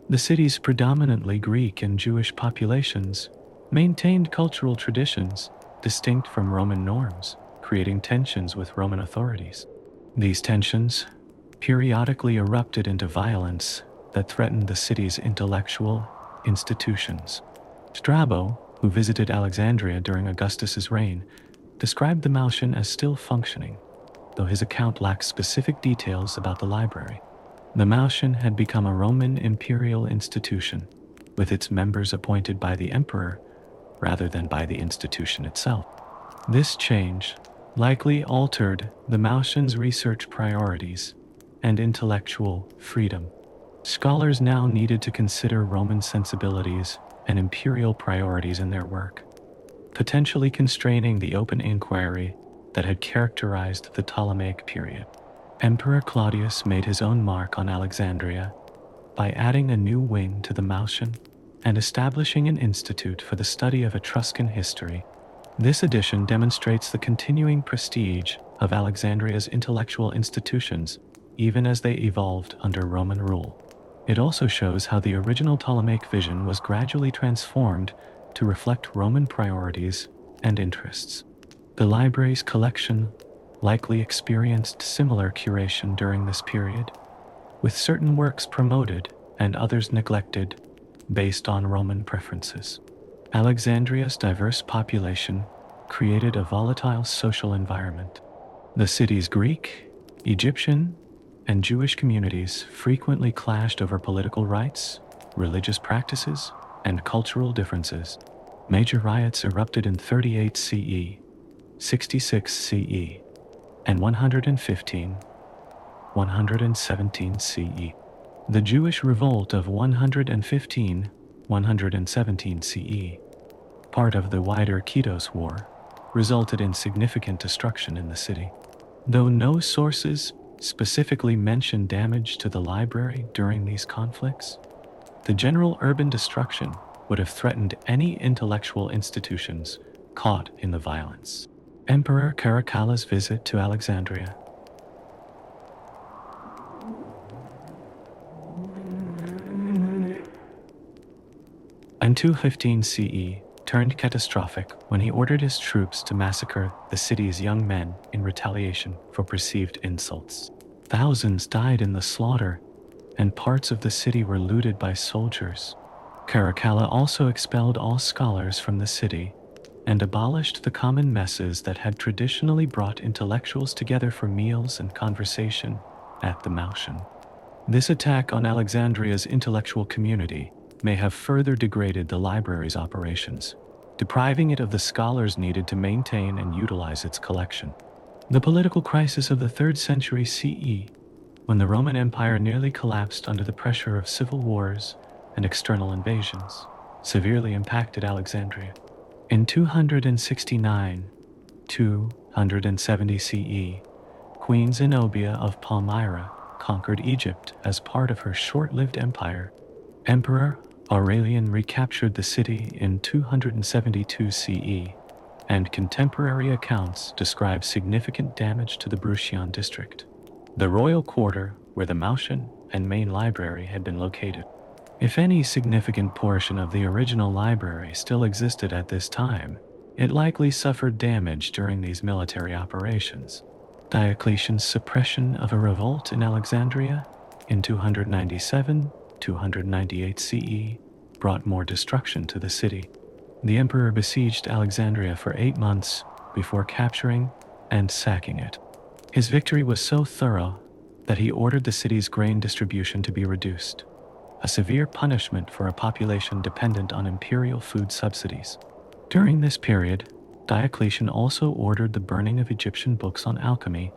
The city's predominantly Greek and Jewish populations maintained cultural traditions distinct from Roman norms, creating tensions with Roman authorities. These tensions periodically erupted into violence that threatened the city's intellectual institutions. Strabo, who visited Alexandria during Augustus's reign, described the Maltion as still functioning, though his account lacks specific details about the library. The Maltion had become a Roman imperial institution, with its members appointed by the emperor rather than by the institution itself. This change likely altered the Maltion's research priorities and intellectual freedom. Scholars now needed to consider Roman sensibilities and imperial priorities in their work, potentially constraining the open inquiry that had characterized the Ptolemaic period. Emperor Claudius made his own mark on Alexandria by adding a new wing to the Mautian and establishing an institute for the study of Etruscan history. This addition demonstrates the continuing prestige of Alexandria's intellectual institutions, even as they evolved under Roman rule. It also shows how the original Ptolemaic vision was gradually transformed to reflect Roman priorities and interests. The library's collection likely experienced similar curation during this period, with certain works promoted and others neglected based on Roman preferences. Alexandria's diverse population created a volatile social environment. The city's Greek, Egyptian, and Jewish communities frequently clashed over political rights, religious practices, and cultural differences. Major riots erupted in 38 CE, 66 CE, and 117 CE. The Jewish revolt of 117 CE, part of the wider Kitos War, resulted in significant destruction in the city. Though no sources specifically mention damage to the library during these conflicts, the general urban destruction would have threatened any intellectual institutions caught in the violence. Emperor Caracalla's visit to Alexandria. In 215 CE, turned catastrophic when he ordered his troops to massacre the city's young men in retaliation for perceived insults. Thousands died in the slaughter, and parts of the city were looted by soldiers. Caracalla also expelled all scholars from the city and abolished the common messes that had traditionally brought intellectuals together for meals and conversation at the Mautian. This attack on Alexandria's intellectual community may have further degraded the library's operations, depriving it of the scholars needed to maintain and utilize its collection. The political crisis of the 3rd century CE, when the Roman Empire nearly collapsed under the pressure of civil wars and external invasions, severely impacted Alexandria. In 270 CE, Queen Zenobia of Palmyra conquered Egypt as part of her short-lived empire. Emperor Aurelian recaptured the city in 272 CE, and contemporary accounts describe significant damage to the Bruttian district, the royal quarter where the Mautian and main library had been located. If any significant portion of the original library still existed at this time, it likely suffered damage during these military operations. Diocletian's suppression of a revolt in Alexandria in 297-298 CE brought more destruction to the city. The emperor besieged Alexandria for 8 months before capturing and sacking it. His victory was so thorough that he ordered the city's grain distribution to be reduced, a severe punishment for a population dependent on imperial food subsidies. During this period, Diocletian also ordered the burning of Egyptian books on alchemy,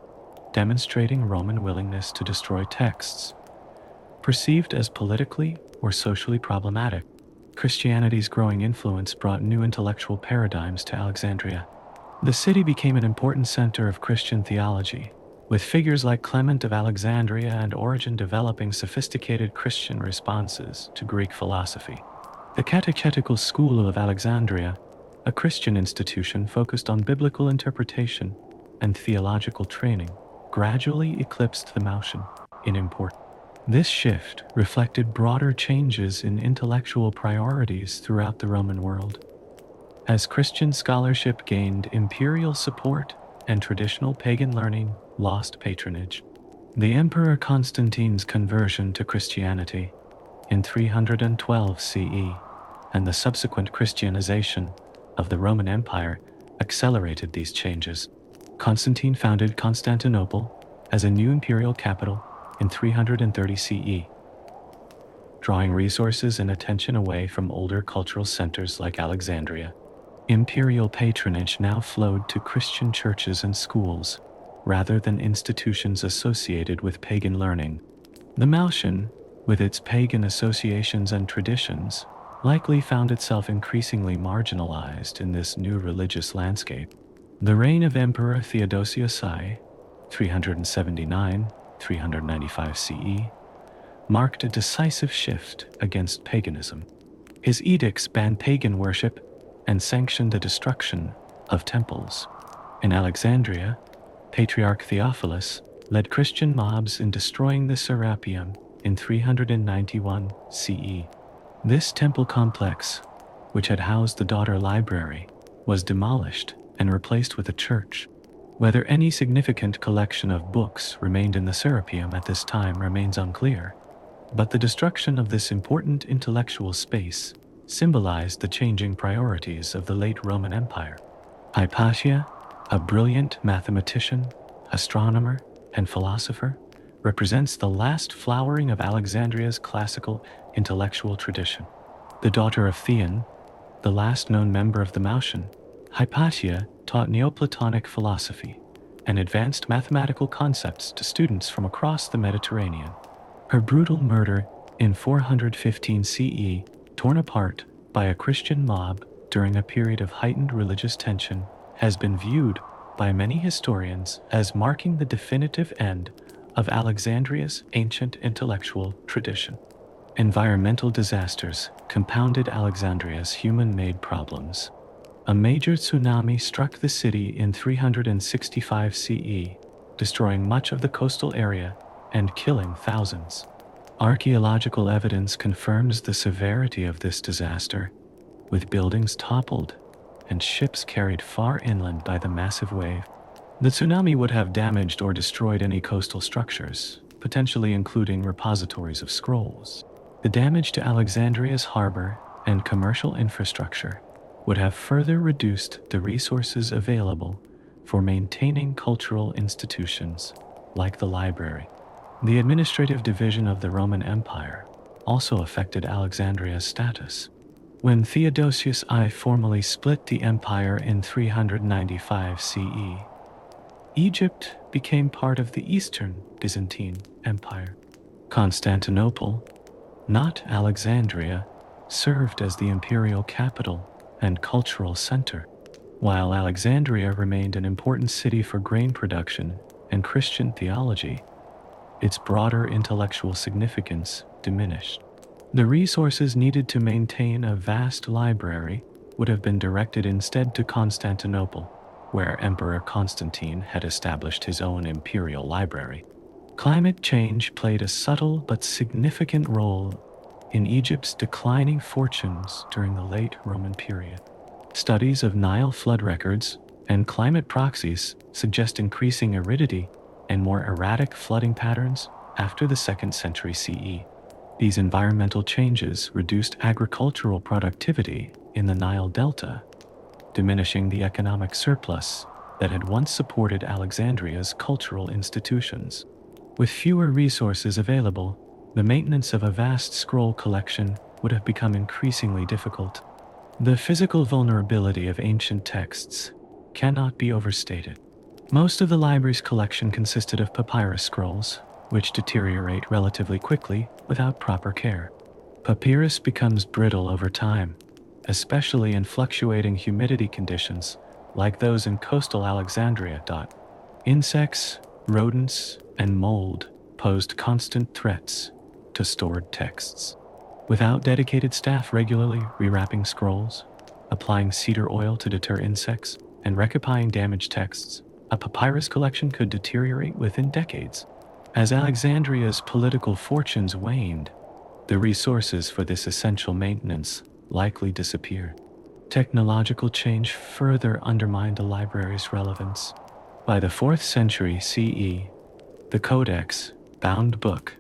demonstrating Roman willingness to destroy texts perceived as politically or socially problematic. Christianity's growing influence brought new intellectual paradigms to Alexandria. The city became an important center of Christian theology, with figures like Clement of Alexandria and Origen developing sophisticated Christian responses to Greek philosophy. The Catechetical School of Alexandria, a Christian institution focused on biblical interpretation and theological training, gradually eclipsed the Mautian in importance. This shift reflected broader changes in intellectual priorities throughout the Roman world. As Christian scholarship gained imperial support and traditional pagan learning lost patronage, the Emperor Constantine's conversion to Christianity in 312 CE and the subsequent Christianization of the Roman Empire accelerated these changes. Constantine founded Constantinople as a new imperial capital in 330 CE, drawing resources and attention away from older cultural centers like Alexandria. Imperial patronage now flowed to Christian churches and schools, rather than institutions associated with pagan learning. The Mautian, with its pagan associations and traditions, likely found itself increasingly marginalized in this new religious landscape. The reign of Emperor Theodosius I, 379-395 CE, marked a decisive shift against paganism. His edicts banned pagan worship and sanctioned the destruction of temples. In Alexandria, Patriarch Theophilus led Christian mobs in destroying the Serapeum in 391 CE. This temple complex, which had housed the daughter library, was demolished and replaced with a church. Whether any significant collection of books remained in the Serapeum at this time remains unclear, but the destruction of this important intellectual space symbolized the changing priorities of the late Roman Empire. Hypatia, a brilliant mathematician, astronomer, and philosopher, represents the last flowering of Alexandria's classical intellectual tradition. The daughter of Theon, the last known member of the Mautian, Hypatia taught Neoplatonic philosophy and advanced mathematical concepts to students from across the Mediterranean. Her brutal murder in 415 CE, torn apart by a Christian mob during a period of heightened religious tension, has been viewed by many historians as marking the definitive end of Alexandria's ancient intellectual tradition. Environmental disasters compounded Alexandria's human-made problems. A major tsunami struck the city in 365 CE, destroying much of the coastal area and killing thousands. Archaeological evidence confirms the severity of this disaster, with buildings toppled and ships carried far inland by the massive wave. The tsunami would have damaged or destroyed any coastal structures, potentially including repositories of scrolls. The damage to Alexandria's harbor and commercial infrastructure would have further reduced the resources available for maintaining cultural institutions like the library. The administrative division of the Roman Empire also affected Alexandria's status. When Theodosius I formally split the empire in 395 CE, Egypt became part of the Eastern Byzantine Empire. Constantinople, not Alexandria, served as the imperial capital and cultural center, while Alexandria remained an important city for grain production and Christian theology. Its broader intellectual significance diminished. The resources needed to maintain a vast library would have been directed instead to Constantinople, where Emperor Constantine had established his own imperial library. Climate change played a subtle but significant role in Egypt's declining fortunes during the late Roman period. Studies of Nile flood records and climate proxies suggest increasing aridity and more erratic flooding patterns after the 2nd century CE. These environmental changes reduced agricultural productivity in the Nile Delta, diminishing the economic surplus that had once supported Alexandria's cultural institutions. With fewer resources available, the maintenance of a vast scroll collection would have become increasingly difficult. The physical vulnerability of ancient texts cannot be overstated. Most of the library's collection consisted of papyrus scrolls, which deteriorate relatively quickly without proper care. Papyrus becomes brittle over time, especially in fluctuating humidity conditions like those in coastal Alexandria. Insects, rodents, and mold posed constant threats to stored texts. Without dedicated staff regularly rewrapping scrolls, applying cedar oil to deter insects, and recopying damaged texts, a papyrus collection could deteriorate within decades. As Alexandria's political fortunes waned, the resources for this essential maintenance likely disappeared. Technological change further undermined the library's relevance. By the 4th century CE, the codex, bound book,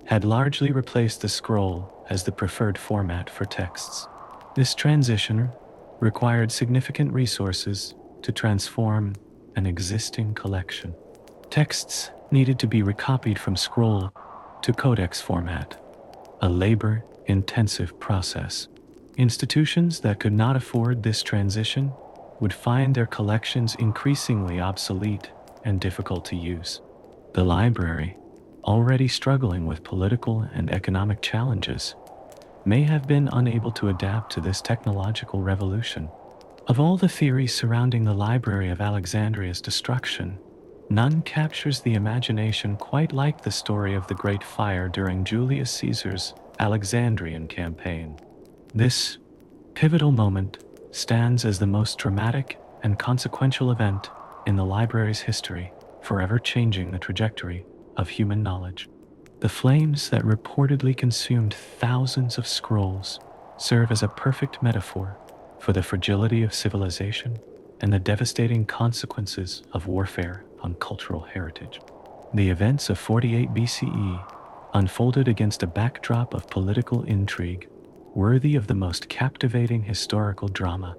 had largely replaced the scroll as the preferred format for texts. This transition required significant resources to transform an existing collection. Texts needed to be recopied from scroll to codex format, a labor-intensive process. Institutions that could not afford this transition would find their collections increasingly obsolete and difficult to use. The library, already struggling with political and economic challenges, may have been unable to adapt to this technological revolution. Of all the theories surrounding the Library of Alexandria's destruction, none captures the imagination quite like the story of the Great Fire during Julius Caesar's Alexandrian campaign. This pivotal moment stands as the most dramatic and consequential event in the library's history, forever changing the trajectory of human knowledge. The flames that reportedly consumed thousands of scrolls serve as a perfect metaphor for the fragility of civilization and the devastating consequences of warfare on cultural heritage. The events of 48 BCE unfolded against a backdrop of political intrigue worthy of the most captivating historical drama.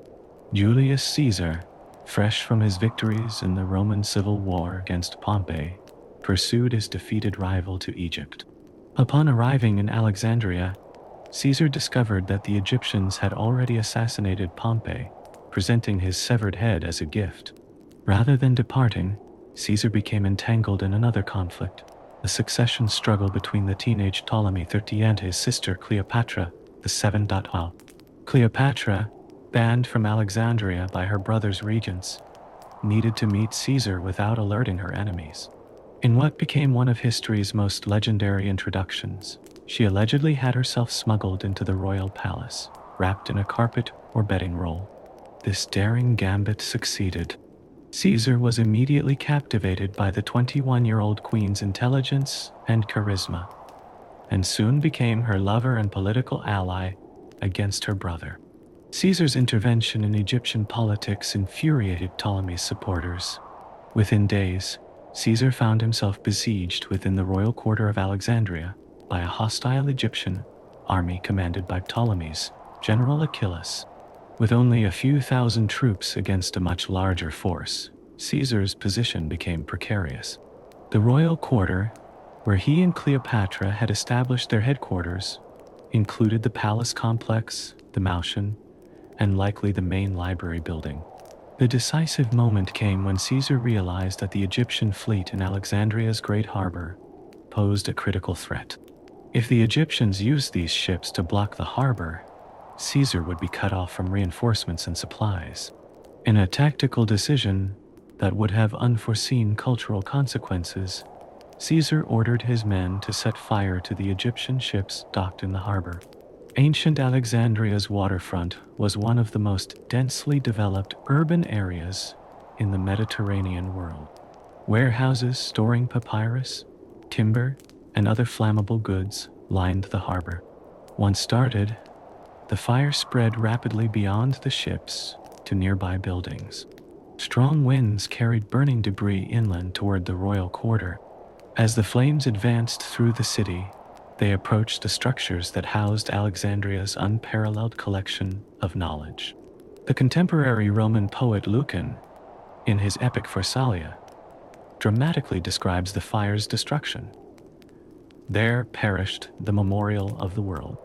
Julius Caesar, fresh from his victories in the Roman Civil War against Pompey, pursued his defeated rival to Egypt. Upon arriving in Alexandria, Caesar discovered that the Egyptians had already assassinated Pompey, presenting his severed head as a gift. Rather than departing, Caesar became entangled in another conflict, a succession struggle between the teenage Ptolemy XIII and his sister Cleopatra VII. Cleopatra, banned from Alexandria by her brother's regents, needed to meet Caesar without alerting her enemies. In what became one of history's most legendary introductions, she allegedly had herself smuggled into the royal palace, wrapped in a carpet or bedding roll. This daring gambit succeeded. Caesar was immediately captivated by the 21-year-old queen's intelligence and charisma, and soon became her lover and political ally against her brother. Caesar's intervention in Egyptian politics infuriated Ptolemy's supporters. Within days, Caesar found himself besieged within the royal quarter of Alexandria by a hostile Egyptian army commanded by Ptolemy's General Achillas. With only a few thousand troops against a much larger force, Caesar's position became precarious. The royal quarter, where he and Cleopatra had established their headquarters, included the palace complex, the Mausoleum, and likely the main library building. The decisive moment came when Caesar realized that the Egyptian fleet in Alexandria's great harbor posed a critical threat. If the Egyptians used these ships to block the harbor, Caesar would be cut off from reinforcements and supplies. In a tactical decision that would have unforeseen cultural consequences, Caesar ordered his men to set fire to the Egyptian ships docked in the harbor. Ancient Alexandria's waterfront was one of the most densely developed urban areas in the Mediterranean world. Warehouses storing papyrus, timber, and other flammable goods lined the harbor. Once started, the fire spread rapidly beyond the ships to nearby buildings. Strong winds carried burning debris inland toward the royal quarter. As the flames advanced through the city, they approached the structures that housed Alexandria's unparalleled collection of knowledge. The contemporary Roman poet Lucan, in his epic Pharsalia, dramatically describes the fire's destruction. There perished the memorial of the world.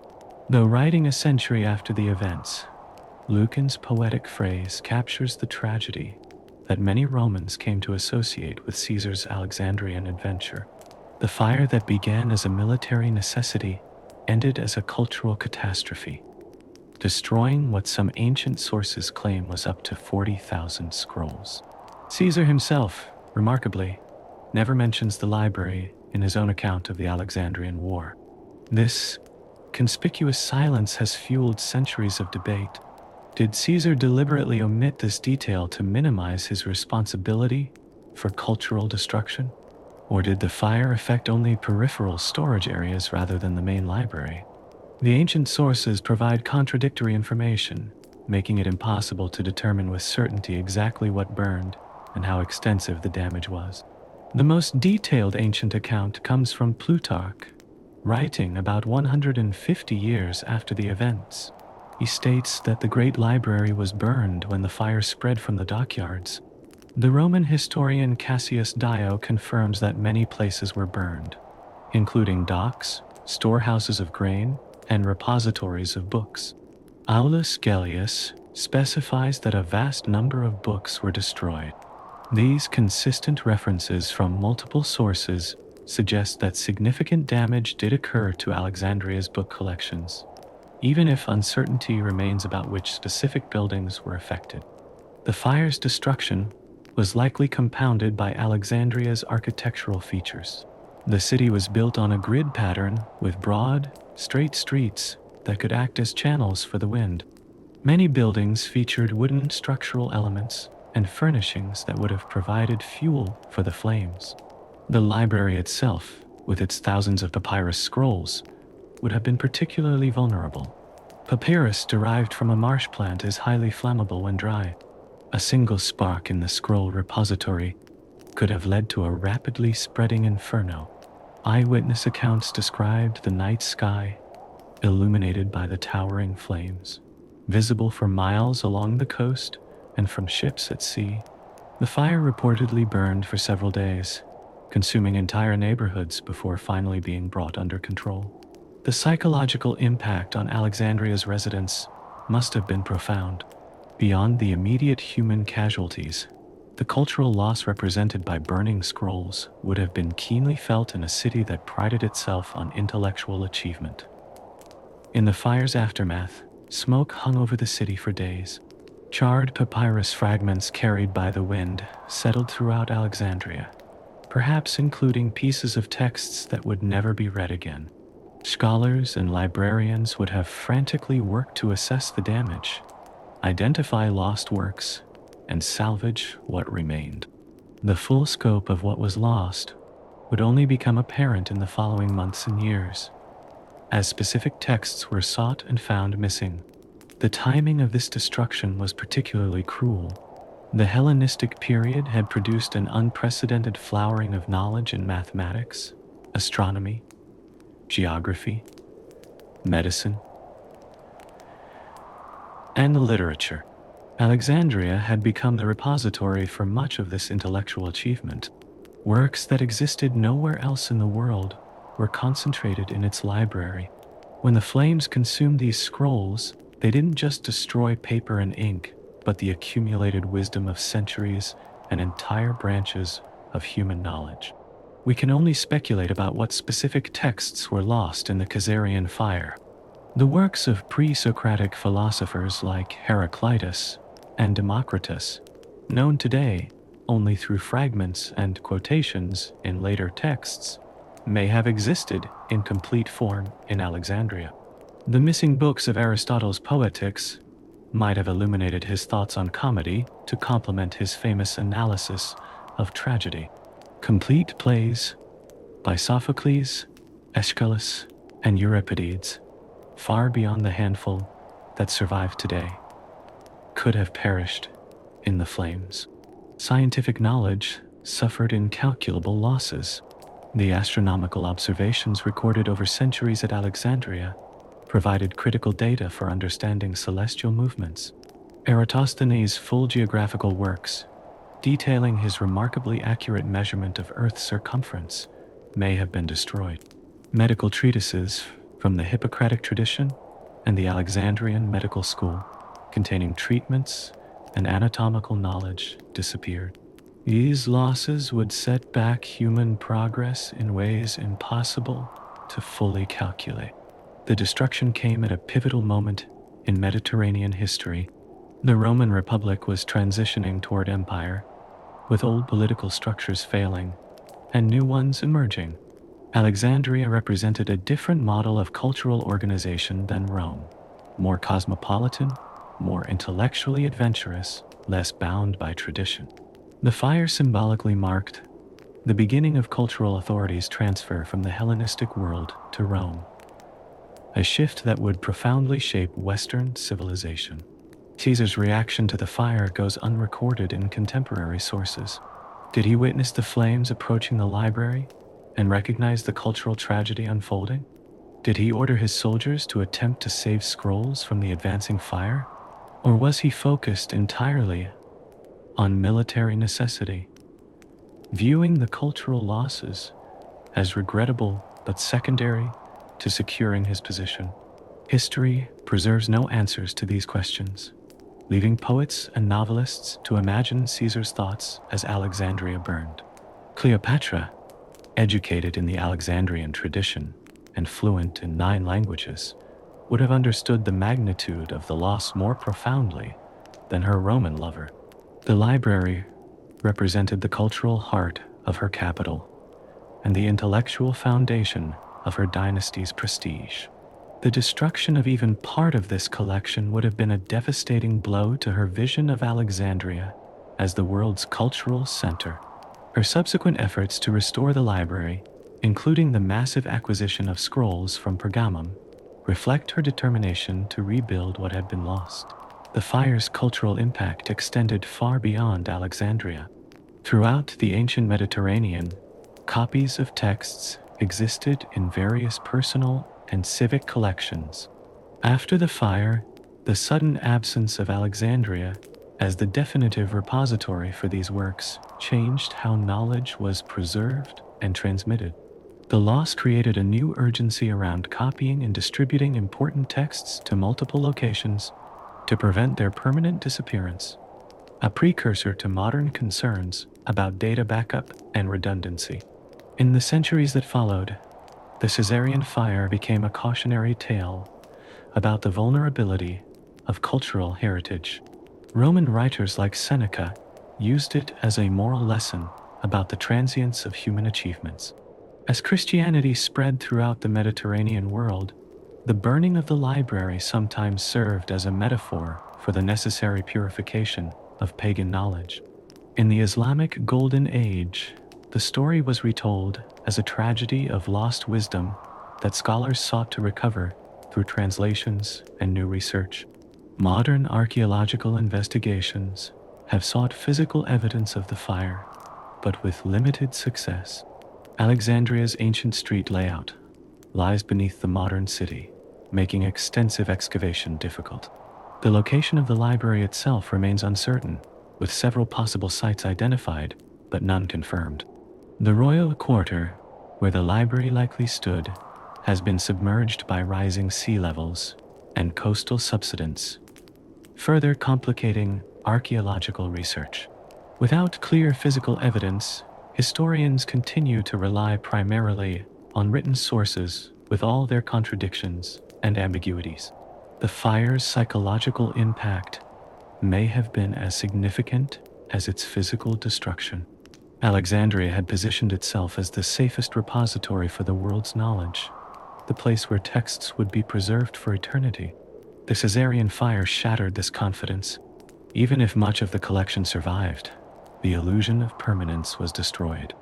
Though writing a century after the events, Lucan's poetic phrase captures the tragedy that many Romans came to associate with Caesar's Alexandrian adventure. The fire that began as a military necessity ended as a cultural catastrophe, destroying what some ancient sources claim was up to 40,000 scrolls. Caesar himself, remarkably, never mentions the library in his own account of the Alexandrian War. This conspicuous silence has fueled centuries of debate. Did Caesar deliberately omit this detail to minimize his responsibility for cultural destruction? Or did the fire affect only peripheral storage areas rather than the main library? The ancient sources provide contradictory information, making it impossible to determine with certainty exactly what burned and how extensive the damage was. The most detailed ancient account comes from Plutarch, writing about 150 years after the events. He states that the great library was burned when the fire spread from the dockyards. The Roman historian Cassius Dio confirms that many places were burned, including docks, storehouses of grain, and repositories of books. Aulus Gellius specifies that a vast number of books were destroyed. These consistent references from multiple sources suggest that significant damage did occur to Alexandria's book collections, even if uncertainty remains about which specific buildings were affected. The fire's destruction was likely compounded by Alexandria's architectural features. The city was built on a grid pattern with broad, straight streets that could act as channels for the wind. Many buildings featured wooden structural elements and furnishings that would have provided fuel for the flames. The library itself, with its thousands of papyrus scrolls, would have been particularly vulnerable. Papyrus derived from a marsh plant is highly flammable when dry. A single spark in the scroll repository could have led to a rapidly spreading inferno. Eyewitness accounts described the night sky, illuminated by the towering flames, visible for miles along the coast and from ships at sea. The fire reportedly burned for several days, consuming entire neighborhoods before finally being brought under control. The psychological impact on Alexandria's residents must have been profound. Beyond the immediate human casualties, the cultural loss represented by burning scrolls would have been keenly felt in a city that prided itself on intellectual achievement. In the fire's aftermath, smoke hung over the city for days. Charred papyrus fragments carried by the wind settled throughout Alexandria, perhaps including pieces of texts that would never be read again. Scholars and librarians would have frantically worked to assess the damage, identify lost works, and salvage what remained. The full scope of what was lost would only become apparent in the following months and years, as specific texts were sought and found missing. The timing of this destruction was particularly cruel. The Hellenistic period had produced an unprecedented flowering of knowledge in mathematics, astronomy, geography, medicine, and literature. Alexandria had become the repository for much of this intellectual achievement. Works that existed nowhere else in the world were concentrated in its library. When the flames consumed these scrolls, they didn't just destroy paper and ink, but the accumulated wisdom of centuries and entire branches of human knowledge. We can only speculate about what specific texts were lost in the Khazarian fire. The works of pre-Socratic philosophers like Heraclitus and Democritus, known today only through fragments and quotations in later texts, may have existed in complete form in Alexandria. The missing books of Aristotle's Poetics might have illuminated his thoughts on comedy to complement his famous analysis of tragedy. Complete plays by Sophocles, Aeschylus, and Euripides, far beyond the handful that survive today, could have perished in the flames. Scientific knowledge suffered incalculable losses. The astronomical observations recorded over centuries at Alexandria provided critical data for understanding celestial movements. Eratosthenes' full geographical works, detailing his remarkably accurate measurement of Earth's circumference, may have been destroyed. Medical treatises from the Hippocratic tradition and the Alexandrian medical school, containing treatments and anatomical knowledge, disappeared. These losses would set back human progress in ways impossible to fully calculate. The destruction came at a pivotal moment in Mediterranean history. The Roman Republic was transitioning toward empire, with old political structures failing and new ones emerging. Alexandria represented a different model of cultural organization than Rome, more cosmopolitan, more intellectually adventurous, less bound by tradition. The fire symbolically marked the beginning of cultural authority's transfer from the Hellenistic world to Rome, a shift that would profoundly shape Western civilization. Caesar's reaction to the fire goes unrecorded in contemporary sources. Did he witness the flames approaching the library and recognize the cultural tragedy unfolding? Did he order his soldiers to attempt to save scrolls from the advancing fire? Or was he focused entirely on military necessity, viewing the cultural losses as regrettable but secondary to securing his position? History preserves no answers to these questions, leaving poets and novelists to imagine Caesar's thoughts as Alexandria burned. Cleopatra, educated in the Alexandrian tradition and fluent in 9 languages, would have understood the magnitude of the loss more profoundly than her Roman lover. The library represented the cultural heart of her capital and the intellectual foundation of her dynasty's prestige. The destruction of even part of this collection would have been a devastating blow to her vision of Alexandria as the world's cultural center. Her subsequent efforts to restore the library, including the massive acquisition of scrolls from Pergamum, reflect her determination to rebuild what had been lost. The fire's cultural impact extended far beyond Alexandria. Throughout the ancient Mediterranean, copies of texts existed in various personal and civic collections. After the fire, the sudden absence of Alexandria as the definitive repository for these works changed how knowledge was preserved and transmitted. The loss created a new urgency around copying and distributing important texts to multiple locations to prevent their permanent disappearance, a precursor to modern concerns about data backup and redundancy. In the centuries that followed, the Caesarean fire became a cautionary tale about the vulnerability of cultural heritage. Roman writers like Seneca used it as a moral lesson about the transience of human achievements. As Christianity spread throughout the Mediterranean world, the burning of the library sometimes served as a metaphor for the necessary purification of pagan knowledge. In the Islamic Golden Age, the story was retold as a tragedy of lost wisdom that scholars sought to recover through translations and new research. Modern archaeological investigations have sought physical evidence of the fire, but with limited success. Alexandria's ancient street layout lies beneath the modern city, making extensive excavation difficult. The location of the library itself remains uncertain, with several possible sites identified, but none confirmed. The royal quarter, where the library likely stood, has been submerged by rising sea levels and coastal subsidence, further complicating archaeological research. Without clear physical evidence, historians continue to rely primarily on written sources with all their contradictions and ambiguities. The fire's psychological impact may have been as significant as its physical destruction. Alexandria had positioned itself as the safest repository for the world's knowledge, the place where texts would be preserved for eternity. The Caesarean fire shattered this confidence. Even if much of the collection survived, the illusion of permanence was destroyed.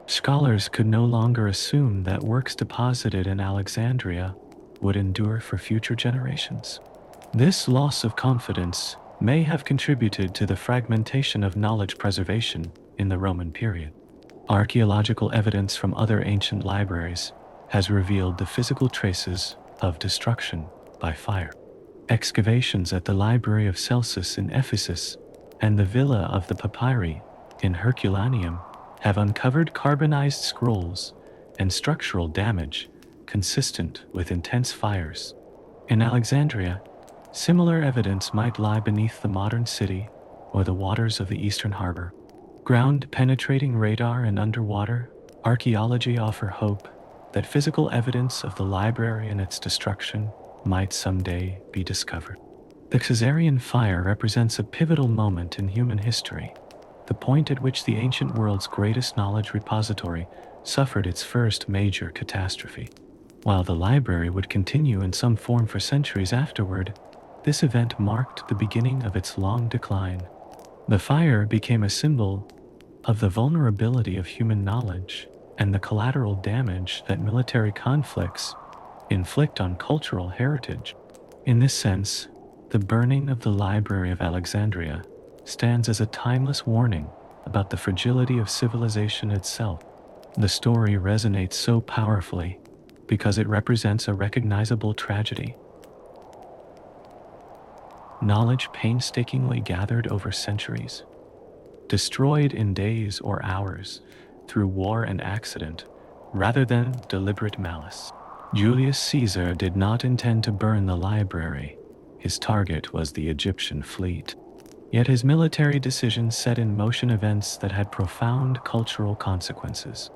Scholars could no longer assume that works deposited in Alexandria would endure for future generations. This loss of confidence may have contributed to the fragmentation of knowledge preservation in the Roman period. Archaeological evidence from other ancient libraries has revealed the physical traces of destruction by fire. Excavations at the Library of Celsus in Ephesus and the Villa of the Papyri in Herculaneum have uncovered carbonized scrolls and structural damage consistent with intense fires. In Alexandria, similar evidence might lie beneath the modern city or the waters of the eastern harbor. Ground-penetrating radar and underwater archaeology offer hope that physical evidence of the library and its destruction might someday be discovered. The Caesarean fire represents a pivotal moment in human history, the point at which the ancient world's greatest knowledge repository suffered its first major catastrophe. While the library would continue in some form for centuries afterward, this event marked the beginning of its long decline. The fire became a symbol of the vulnerability of human knowledge and the collateral damage that military conflicts inflict on cultural heritage. In this sense, the burning of the Library of Alexandria stands as a timeless warning about the fragility of civilization itself. The story resonates so powerfully because it represents a recognizable tragedy. Knowledge painstakingly gathered over centuries, destroyed in days or hours through war and accident rather than deliberate malice. Julius Caesar did not intend to burn the library. His target was the Egyptian fleet. Yet his military decision set in motion events that had profound cultural consequences.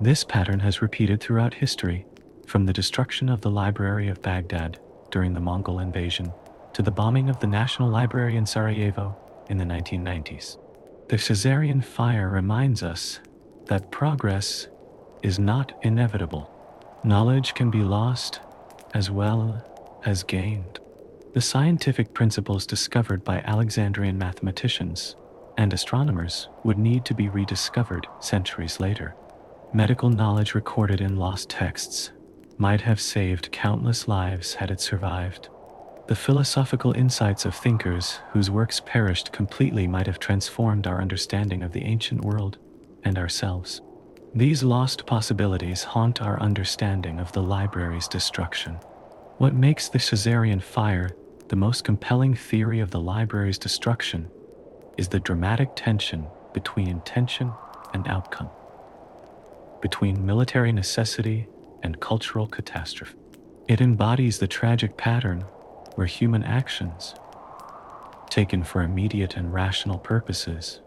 This pattern has repeated throughout history, from the destruction of the Library of Baghdad during the Mongol invasion to the bombing of the National Library in Sarajevo in the 1990s. The Caesarean fire reminds us that progress is not inevitable. Knowledge can be lost as well as gained. The scientific principles discovered by Alexandrian mathematicians and astronomers would need to be rediscovered centuries later. Medical knowledge recorded in lost texts might have saved countless lives had it survived. The philosophical insights of thinkers whose works perished completely might have transformed our understanding of the ancient world and ourselves. These lost possibilities haunt our understanding of the library's destruction. What makes the Caesarean fire the most compelling theory of the library's destruction is the dramatic tension between intention and outcome, between military necessity and cultural catastrophe. It embodies the tragic pattern where human actions, taken for immediate and rational purposes,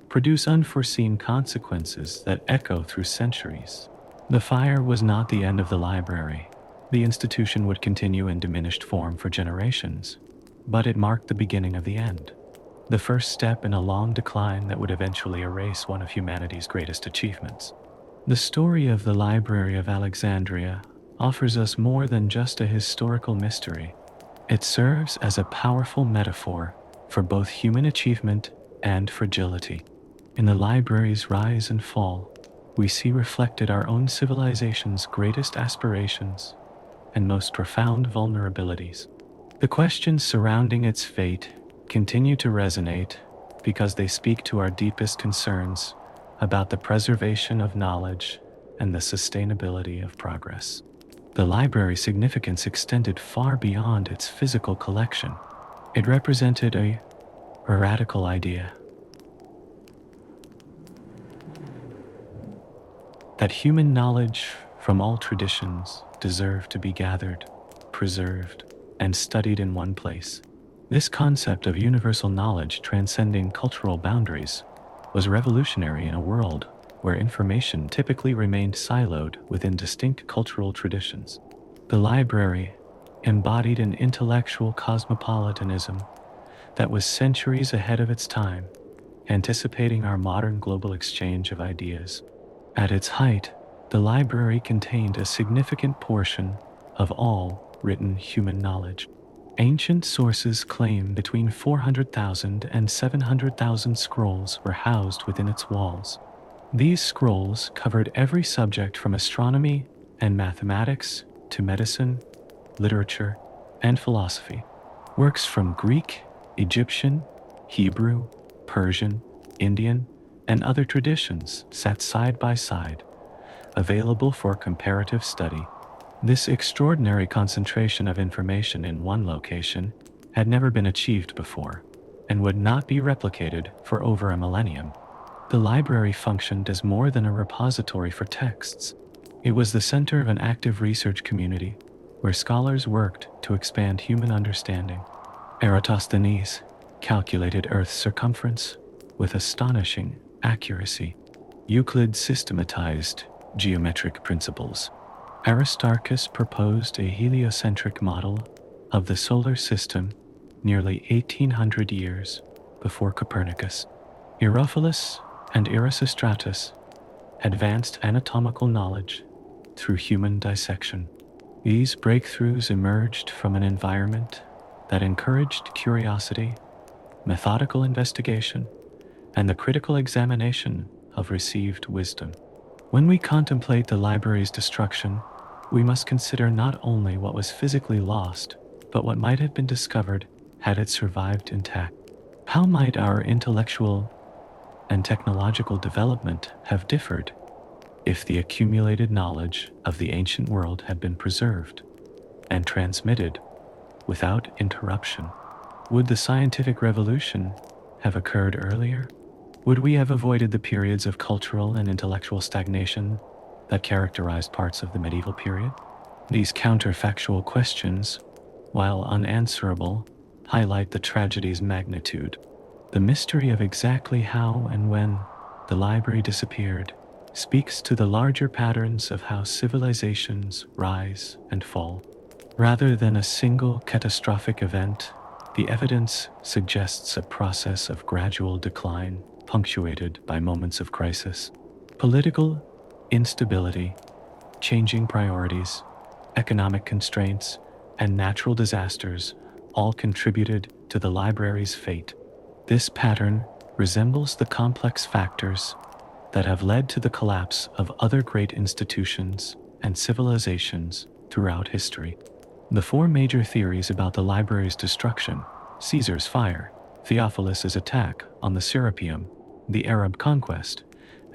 produce unforeseen consequences that echo through centuries. The fire was not the end of the library. The institution would continue in diminished form for generations, but it marked the beginning of the end, the first step in a long decline that would eventually erase one of humanity's greatest achievements. The story of the Library of Alexandria offers us more than just a historical mystery. It serves as a powerful metaphor for both human achievement and fragility. In the library's rise and fall, we see reflected our own civilization's greatest aspirations and most profound vulnerabilities. The questions surrounding its fate continue to resonate because they speak to our deepest concerns about the preservation of knowledge and the sustainability of progress. The library's significance extended far beyond its physical collection. It represented a radical idea that human knowledge from all traditions deserved to be gathered, preserved, and studied in one place. This concept of universal knowledge transcending cultural boundaries was revolutionary in a world where information typically remained siloed within distinct cultural traditions. The library embodied an intellectual cosmopolitanism that was centuries ahead of its time, anticipating our modern global exchange of ideas. At its height, the library contained a significant portion of all written human knowledge. Ancient sources claim between 400,000 and 700,000 scrolls were housed within its walls. These scrolls covered every subject from astronomy and mathematics to medicine, literature, and philosophy. Works from Greek, Egyptian, Hebrew, Persian, Indian, and other traditions sat side by side, available for comparative study. This extraordinary concentration of information in one location had never been achieved before, and would not be replicated for over a millennium. The library functioned as more than a repository for texts. It was the center of an active research community where scholars worked to expand human understanding. Eratosthenes calculated Earth's circumference with astonishing accuracy. Euclid systematized geometric principles. Aristarchus proposed a heliocentric model of the solar system nearly 1800 years before Copernicus. Herophilus and Erasistratus advanced anatomical knowledge through human dissection. These breakthroughs emerged from an environment that encouraged curiosity, methodical investigation, and the critical examination of received wisdom. When we contemplate the library's destruction, we must consider not only what was physically lost, but what might have been discovered had it survived intact. How might our intellectual and technological development have differed if the accumulated knowledge of the ancient world had been preserved and transmitted without interruption? Would the scientific revolution have occurred earlier? Would we have avoided the periods of cultural and intellectual stagnation that characterized parts of the medieval period? These counterfactual questions, while unanswerable, highlight the tragedy's magnitude. The mystery of exactly how and when the library disappeared speaks to the larger patterns of how civilizations rise and fall. Rather than a single catastrophic event, the evidence suggests a process of gradual decline, punctuated by moments of crisis. Political instability, changing priorities, economic constraints, and natural disasters all contributed to the library's fate. This pattern resembles the complex factors that have led to the collapse of other great institutions and civilizations throughout history. The four major theories about the library's destruction, Caesar's fire, Theophilus' attack on the Serapeum, the Arab conquest,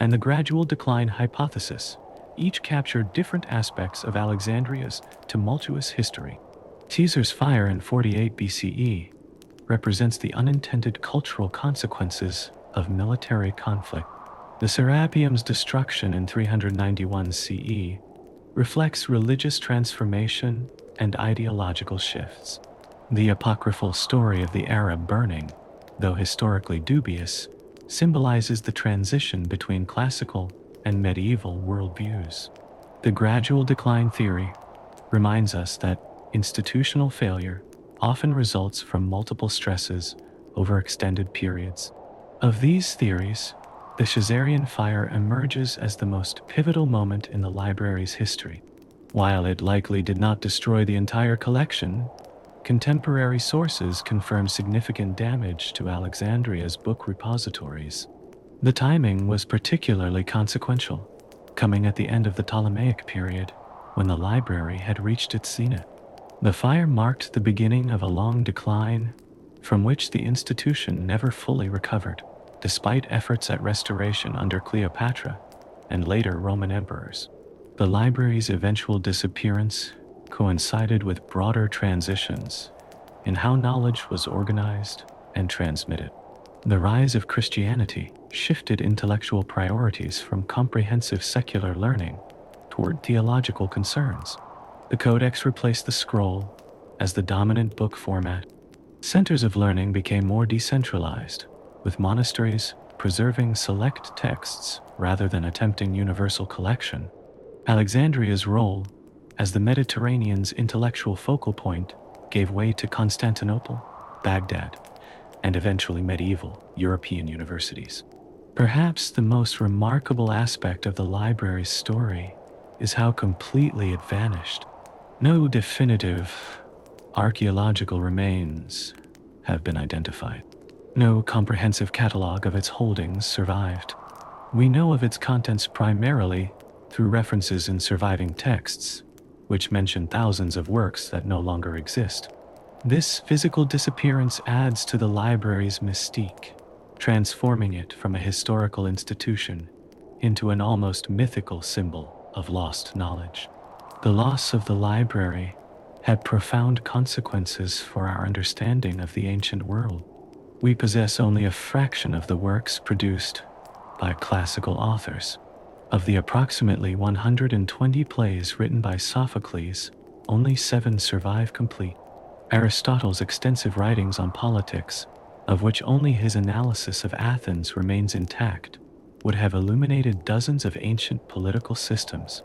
and the gradual decline hypothesis, each captured different aspects of Alexandria's tumultuous history. Caesar's fire in 48 BCE represents the unintended cultural consequences of military conflict. The Serapeum's destruction in 391 CE reflects religious transformation and ideological shifts. The apocryphal story of the Arab burning, though historically dubious, symbolizes the transition between classical and medieval worldviews. The gradual decline theory reminds us that institutional failure often results from multiple stresses over extended periods. Of these theories, the Caesarian fire emerges as the most pivotal moment in the library's history. While it likely did not destroy the entire collection, contemporary sources confirm significant damage to Alexandria's book repositories. The timing was particularly consequential, coming at the end of the Ptolemaic period, when the library had reached its zenith. The fire marked the beginning of a long decline, from which the institution never fully recovered, despite efforts at restoration under Cleopatra and later Roman emperors. The library's eventual disappearance coincided with broader transitions in how knowledge was organized and transmitted. The rise of Christianity shifted intellectual priorities from comprehensive secular learning toward theological concerns. The Codex replaced the scroll as the dominant book format. Centers of learning became more decentralized, with monasteries preserving select texts rather than attempting universal collection. Alexandria's role as the Mediterranean's intellectual focal point gave way to Constantinople, Baghdad, and eventually medieval European universities. Perhaps the most remarkable aspect of the library's story is how completely it vanished. No definitive archaeological remains have been identified. No comprehensive catalog of its holdings survived. We know of its contents primarily through references in surviving texts, which mention thousands of works that no longer exist. This physical disappearance adds to the library's mystique, transforming it from a historical institution into an almost mythical symbol of lost knowledge. The loss of the library had profound consequences for our understanding of the ancient world. We possess only a fraction of the works produced by classical authors. Of the approximately 120 plays written by Sophocles, only 7 survive complete. Aristotle's extensive writings on politics, of which only his analysis of Athens remains intact, would have illuminated dozens of ancient political systems.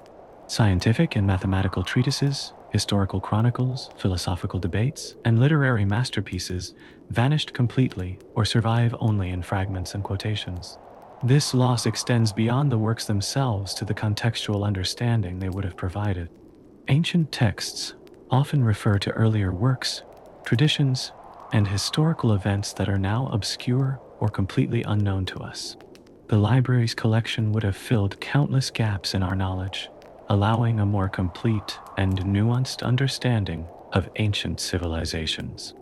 Scientific and mathematical treatises, historical chronicles, philosophical debates, and literary masterpieces vanished completely or survive only in fragments and quotations. This loss extends beyond the works themselves to the contextual understanding they would have provided. Ancient texts often refer to earlier works, traditions, and historical events that are now obscure or completely unknown to us. The library's collection would have filled countless gaps in our knowledge, allowing a more complete and nuanced understanding of ancient civilizations.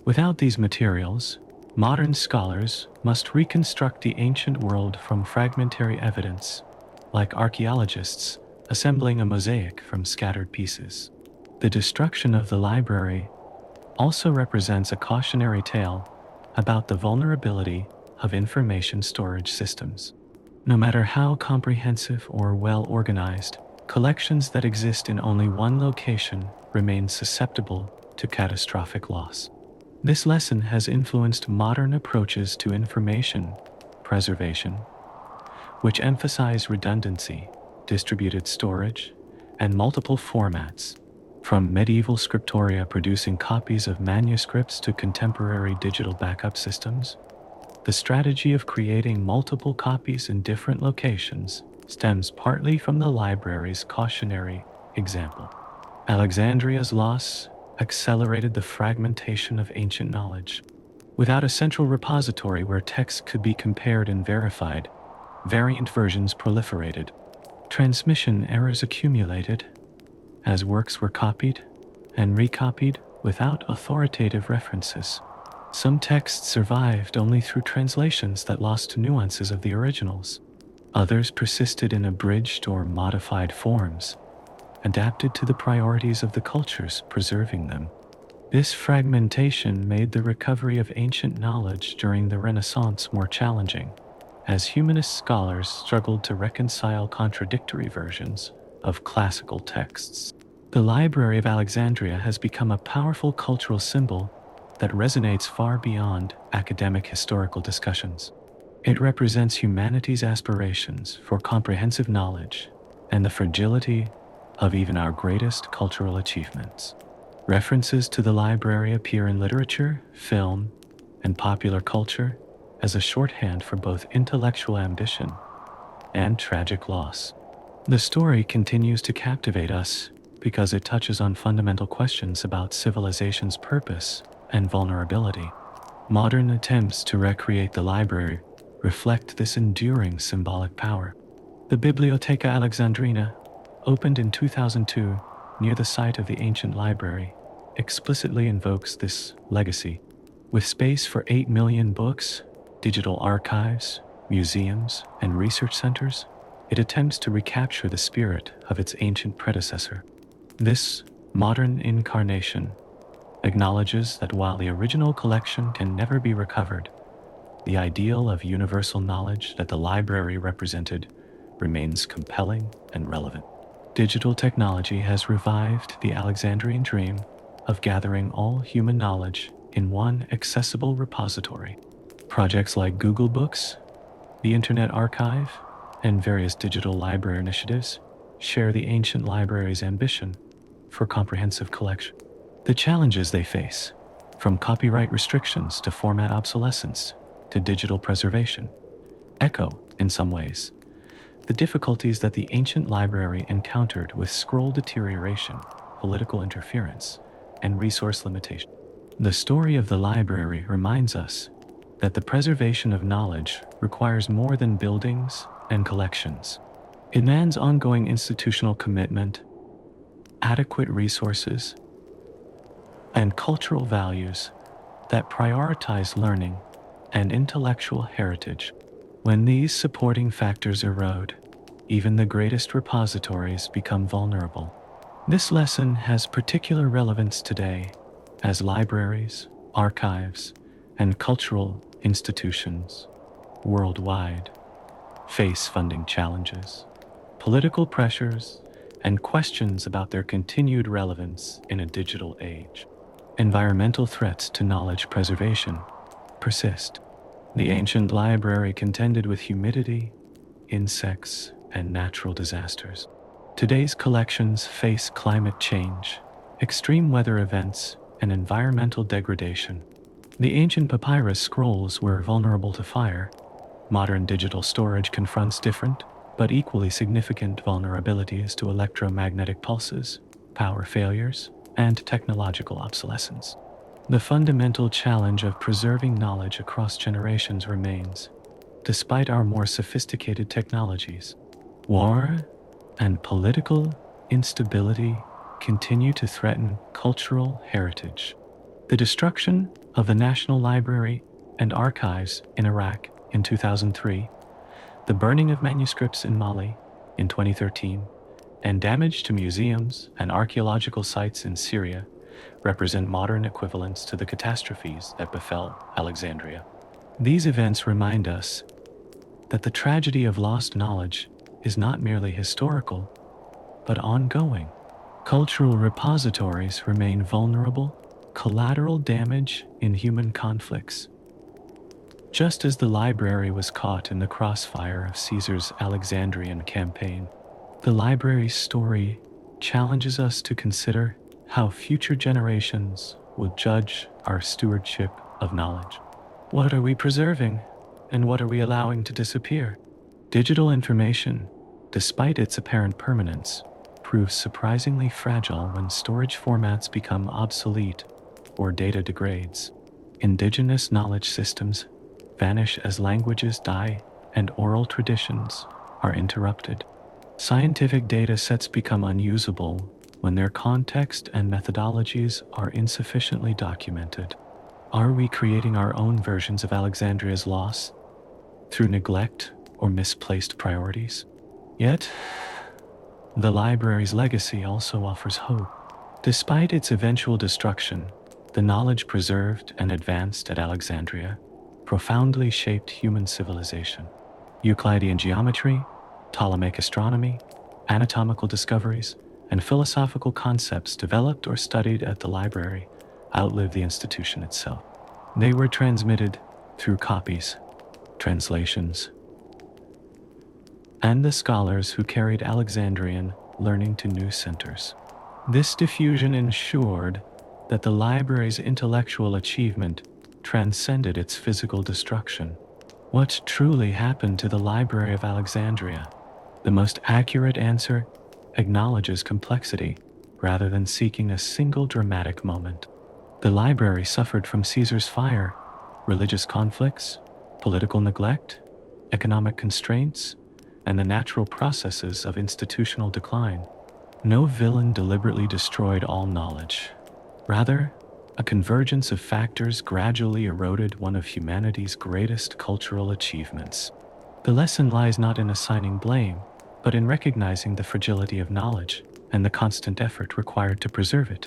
Without these materials, modern scholars must reconstruct the ancient world from fragmentary evidence, like archaeologists assembling a mosaic from scattered pieces. The destruction of the library also represents a cautionary tale about the vulnerability of information storage systems. No matter how comprehensive or well organized, collections that exist in only one location remain susceptible to catastrophic loss. This lesson has influenced modern approaches to information preservation, which emphasize redundancy, distributed storage, and multiple formats, from medieval scriptoria producing copies of manuscripts to contemporary digital backup systems. The strategy of creating multiple copies in different locations stems partly from the library's cautionary example. Alexandria's loss accelerated the fragmentation of ancient knowledge. Without a central repository where texts could be compared and verified, variant versions proliferated. Transmission errors accumulated as works were copied and recopied without authoritative references. Some texts survived only through translations that lost nuances of the originals. Others persisted in abridged or modified forms, adapted to the priorities of the cultures preserving them. This fragmentation made the recovery of ancient knowledge during the Renaissance more challenging, as humanist scholars struggled to reconcile contradictory versions of classical texts. The Library of Alexandria has become a powerful cultural symbol that resonates far beyond academic historical discussions. It represents humanity's aspirations for comprehensive knowledge and the fragility of even our greatest cultural achievements. References to the library appear in literature, film, and popular culture as a shorthand for both intellectual ambition and tragic loss. The story continues to captivate us because it touches on fundamental questions about civilization's purpose and vulnerability. Modern attempts to recreate the library reflect this enduring symbolic power. The Biblioteca Alexandrina, opened in 2002 near the site of the ancient library, explicitly invokes this legacy. With space for 8 million books, digital archives, museums, and research centers, it attempts to recapture the spirit of its ancient predecessor. This modern incarnation acknowledges that while the original collection can never be recovered, the ideal of universal knowledge that the library represented remains compelling and relevant. Digital technology has revived the Alexandrian dream of gathering all human knowledge in one accessible repository. Projects like Google Books, the Internet Archive, and various digital library initiatives share the ancient library's ambition for comprehensive collection. The challenges they face, from copyright restrictions to format obsolescence to digital preservation, echo, in some ways, the difficulties that the ancient library encountered with scroll deterioration, political interference, and resource limitation. The story of the library reminds us that the preservation of knowledge requires more than buildings and collections. It demands ongoing institutional commitment, adequate resources, and cultural values that prioritize learning and intellectual heritage. When these supporting factors erode, even the greatest repositories become vulnerable. This lesson has particular relevance today as libraries, archives, and cultural institutions worldwide face funding challenges, political pressures, and questions about their continued relevance in a digital age. Environmental threats to knowledge preservation persist. The ancient library contended with humidity, insects, and natural disasters. Today's collections face climate change, extreme weather events, and environmental degradation. The ancient papyrus scrolls were vulnerable to fire. Modern digital storage confronts different, but equally significant vulnerabilities to electromagnetic pulses, power failures, and technological obsolescence. The fundamental challenge of preserving knowledge across generations remains, despite our more sophisticated technologies. War and political instability continue to threaten cultural heritage. The destruction of the National Library and Archives in Iraq in 2003, the burning of manuscripts in Mali in 2013, and damage to museums and archaeological sites in Syria represent modern equivalents to the catastrophes that befell Alexandria. These events remind us that the tragedy of lost knowledge is not merely historical, but ongoing. Cultural repositories remain vulnerable, collateral damage in human conflicts, Just as the library was caught in the crossfire of Caesar's Alexandrian campaign, the library's story challenges us to consider how future generations will judge our stewardship of knowledge. What are we preserving, and what are we allowing to disappear? Digital information, despite its apparent permanence, proves surprisingly fragile when storage formats become obsolete or data degrades. Indigenous knowledge systems vanish as languages die and oral traditions are interrupted. Scientific data sets become unusable when their context and methodologies are insufficiently documented. Are we creating our own versions of Alexandria's loss through neglect or misplaced priorities? Yet, the library's legacy also offers hope. Despite its eventual destruction, the knowledge preserved and advanced at Alexandria profoundly shaped human civilization. Euclidean geometry, Ptolemaic astronomy, anatomical discoveries, and philosophical concepts developed or studied at the library outlived the institution itself. They were transmitted through copies, translations, and the scholars who carried Alexandrian learning to new centers. This diffusion ensured that the library's intellectual achievement transcended its physical destruction. What truly happened to the Library of Alexandria? The most accurate answer acknowledges complexity rather than seeking a single dramatic moment. The library suffered from Caesar's fire, religious conflicts, political neglect, economic constraints, and the natural processes of institutional decline. No villain deliberately destroyed all knowledge. Rather, a convergence of factors gradually eroded one of humanity's greatest cultural achievements. The lesson lies not in assigning blame, but in recognizing the fragility of knowledge and the constant effort required to preserve it.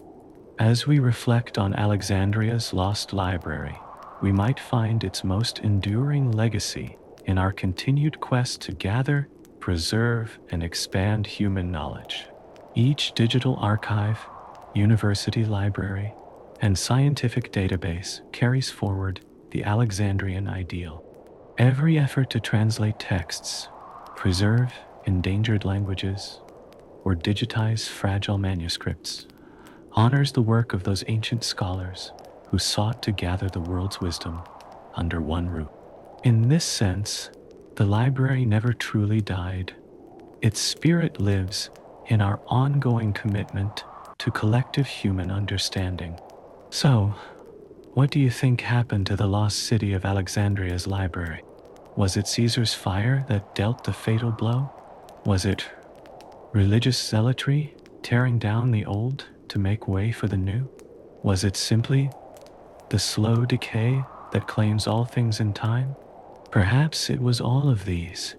As we reflect on Alexandria's lost library, we might find its most enduring legacy in our continued quest to gather, preserve, and expand human knowledge. Each digital archive, university library, and scientific database carries forward the Alexandrian ideal. Every effort to translate texts, preserve endangered languages, or digitize fragile manuscripts honors the work of those ancient scholars who sought to gather the world's wisdom under one roof. In this sense, the library never truly died. Its spirit lives in our ongoing commitment to collective human understanding. So, what do you think happened to the lost city of Alexandria's library? Was it Caesar's fire that dealt the fatal blow? Was it religious zealotry tearing down the old to make way for the new? Was it simply the slow decay that claims all things in time? Perhaps it was all of these,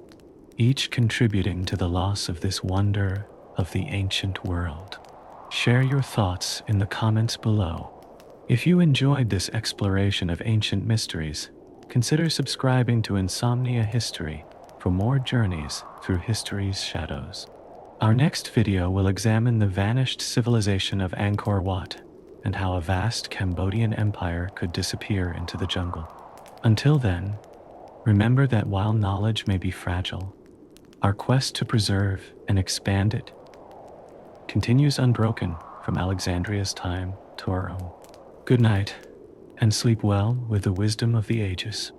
each contributing to the loss of this wonder of the ancient world. Share your thoughts in the comments below. If you enjoyed this exploration of ancient mysteries, consider subscribing to Insomnia History for more journeys through history's shadows. Our next video will examine the vanished civilization of Angkor Wat and how a vast Cambodian empire could disappear into the jungle. Until then, remember that while knowledge may be fragile, our quest to preserve and expand it continues unbroken from Alexandria's time to our own. Good night, and sleep well with the wisdom of the ages.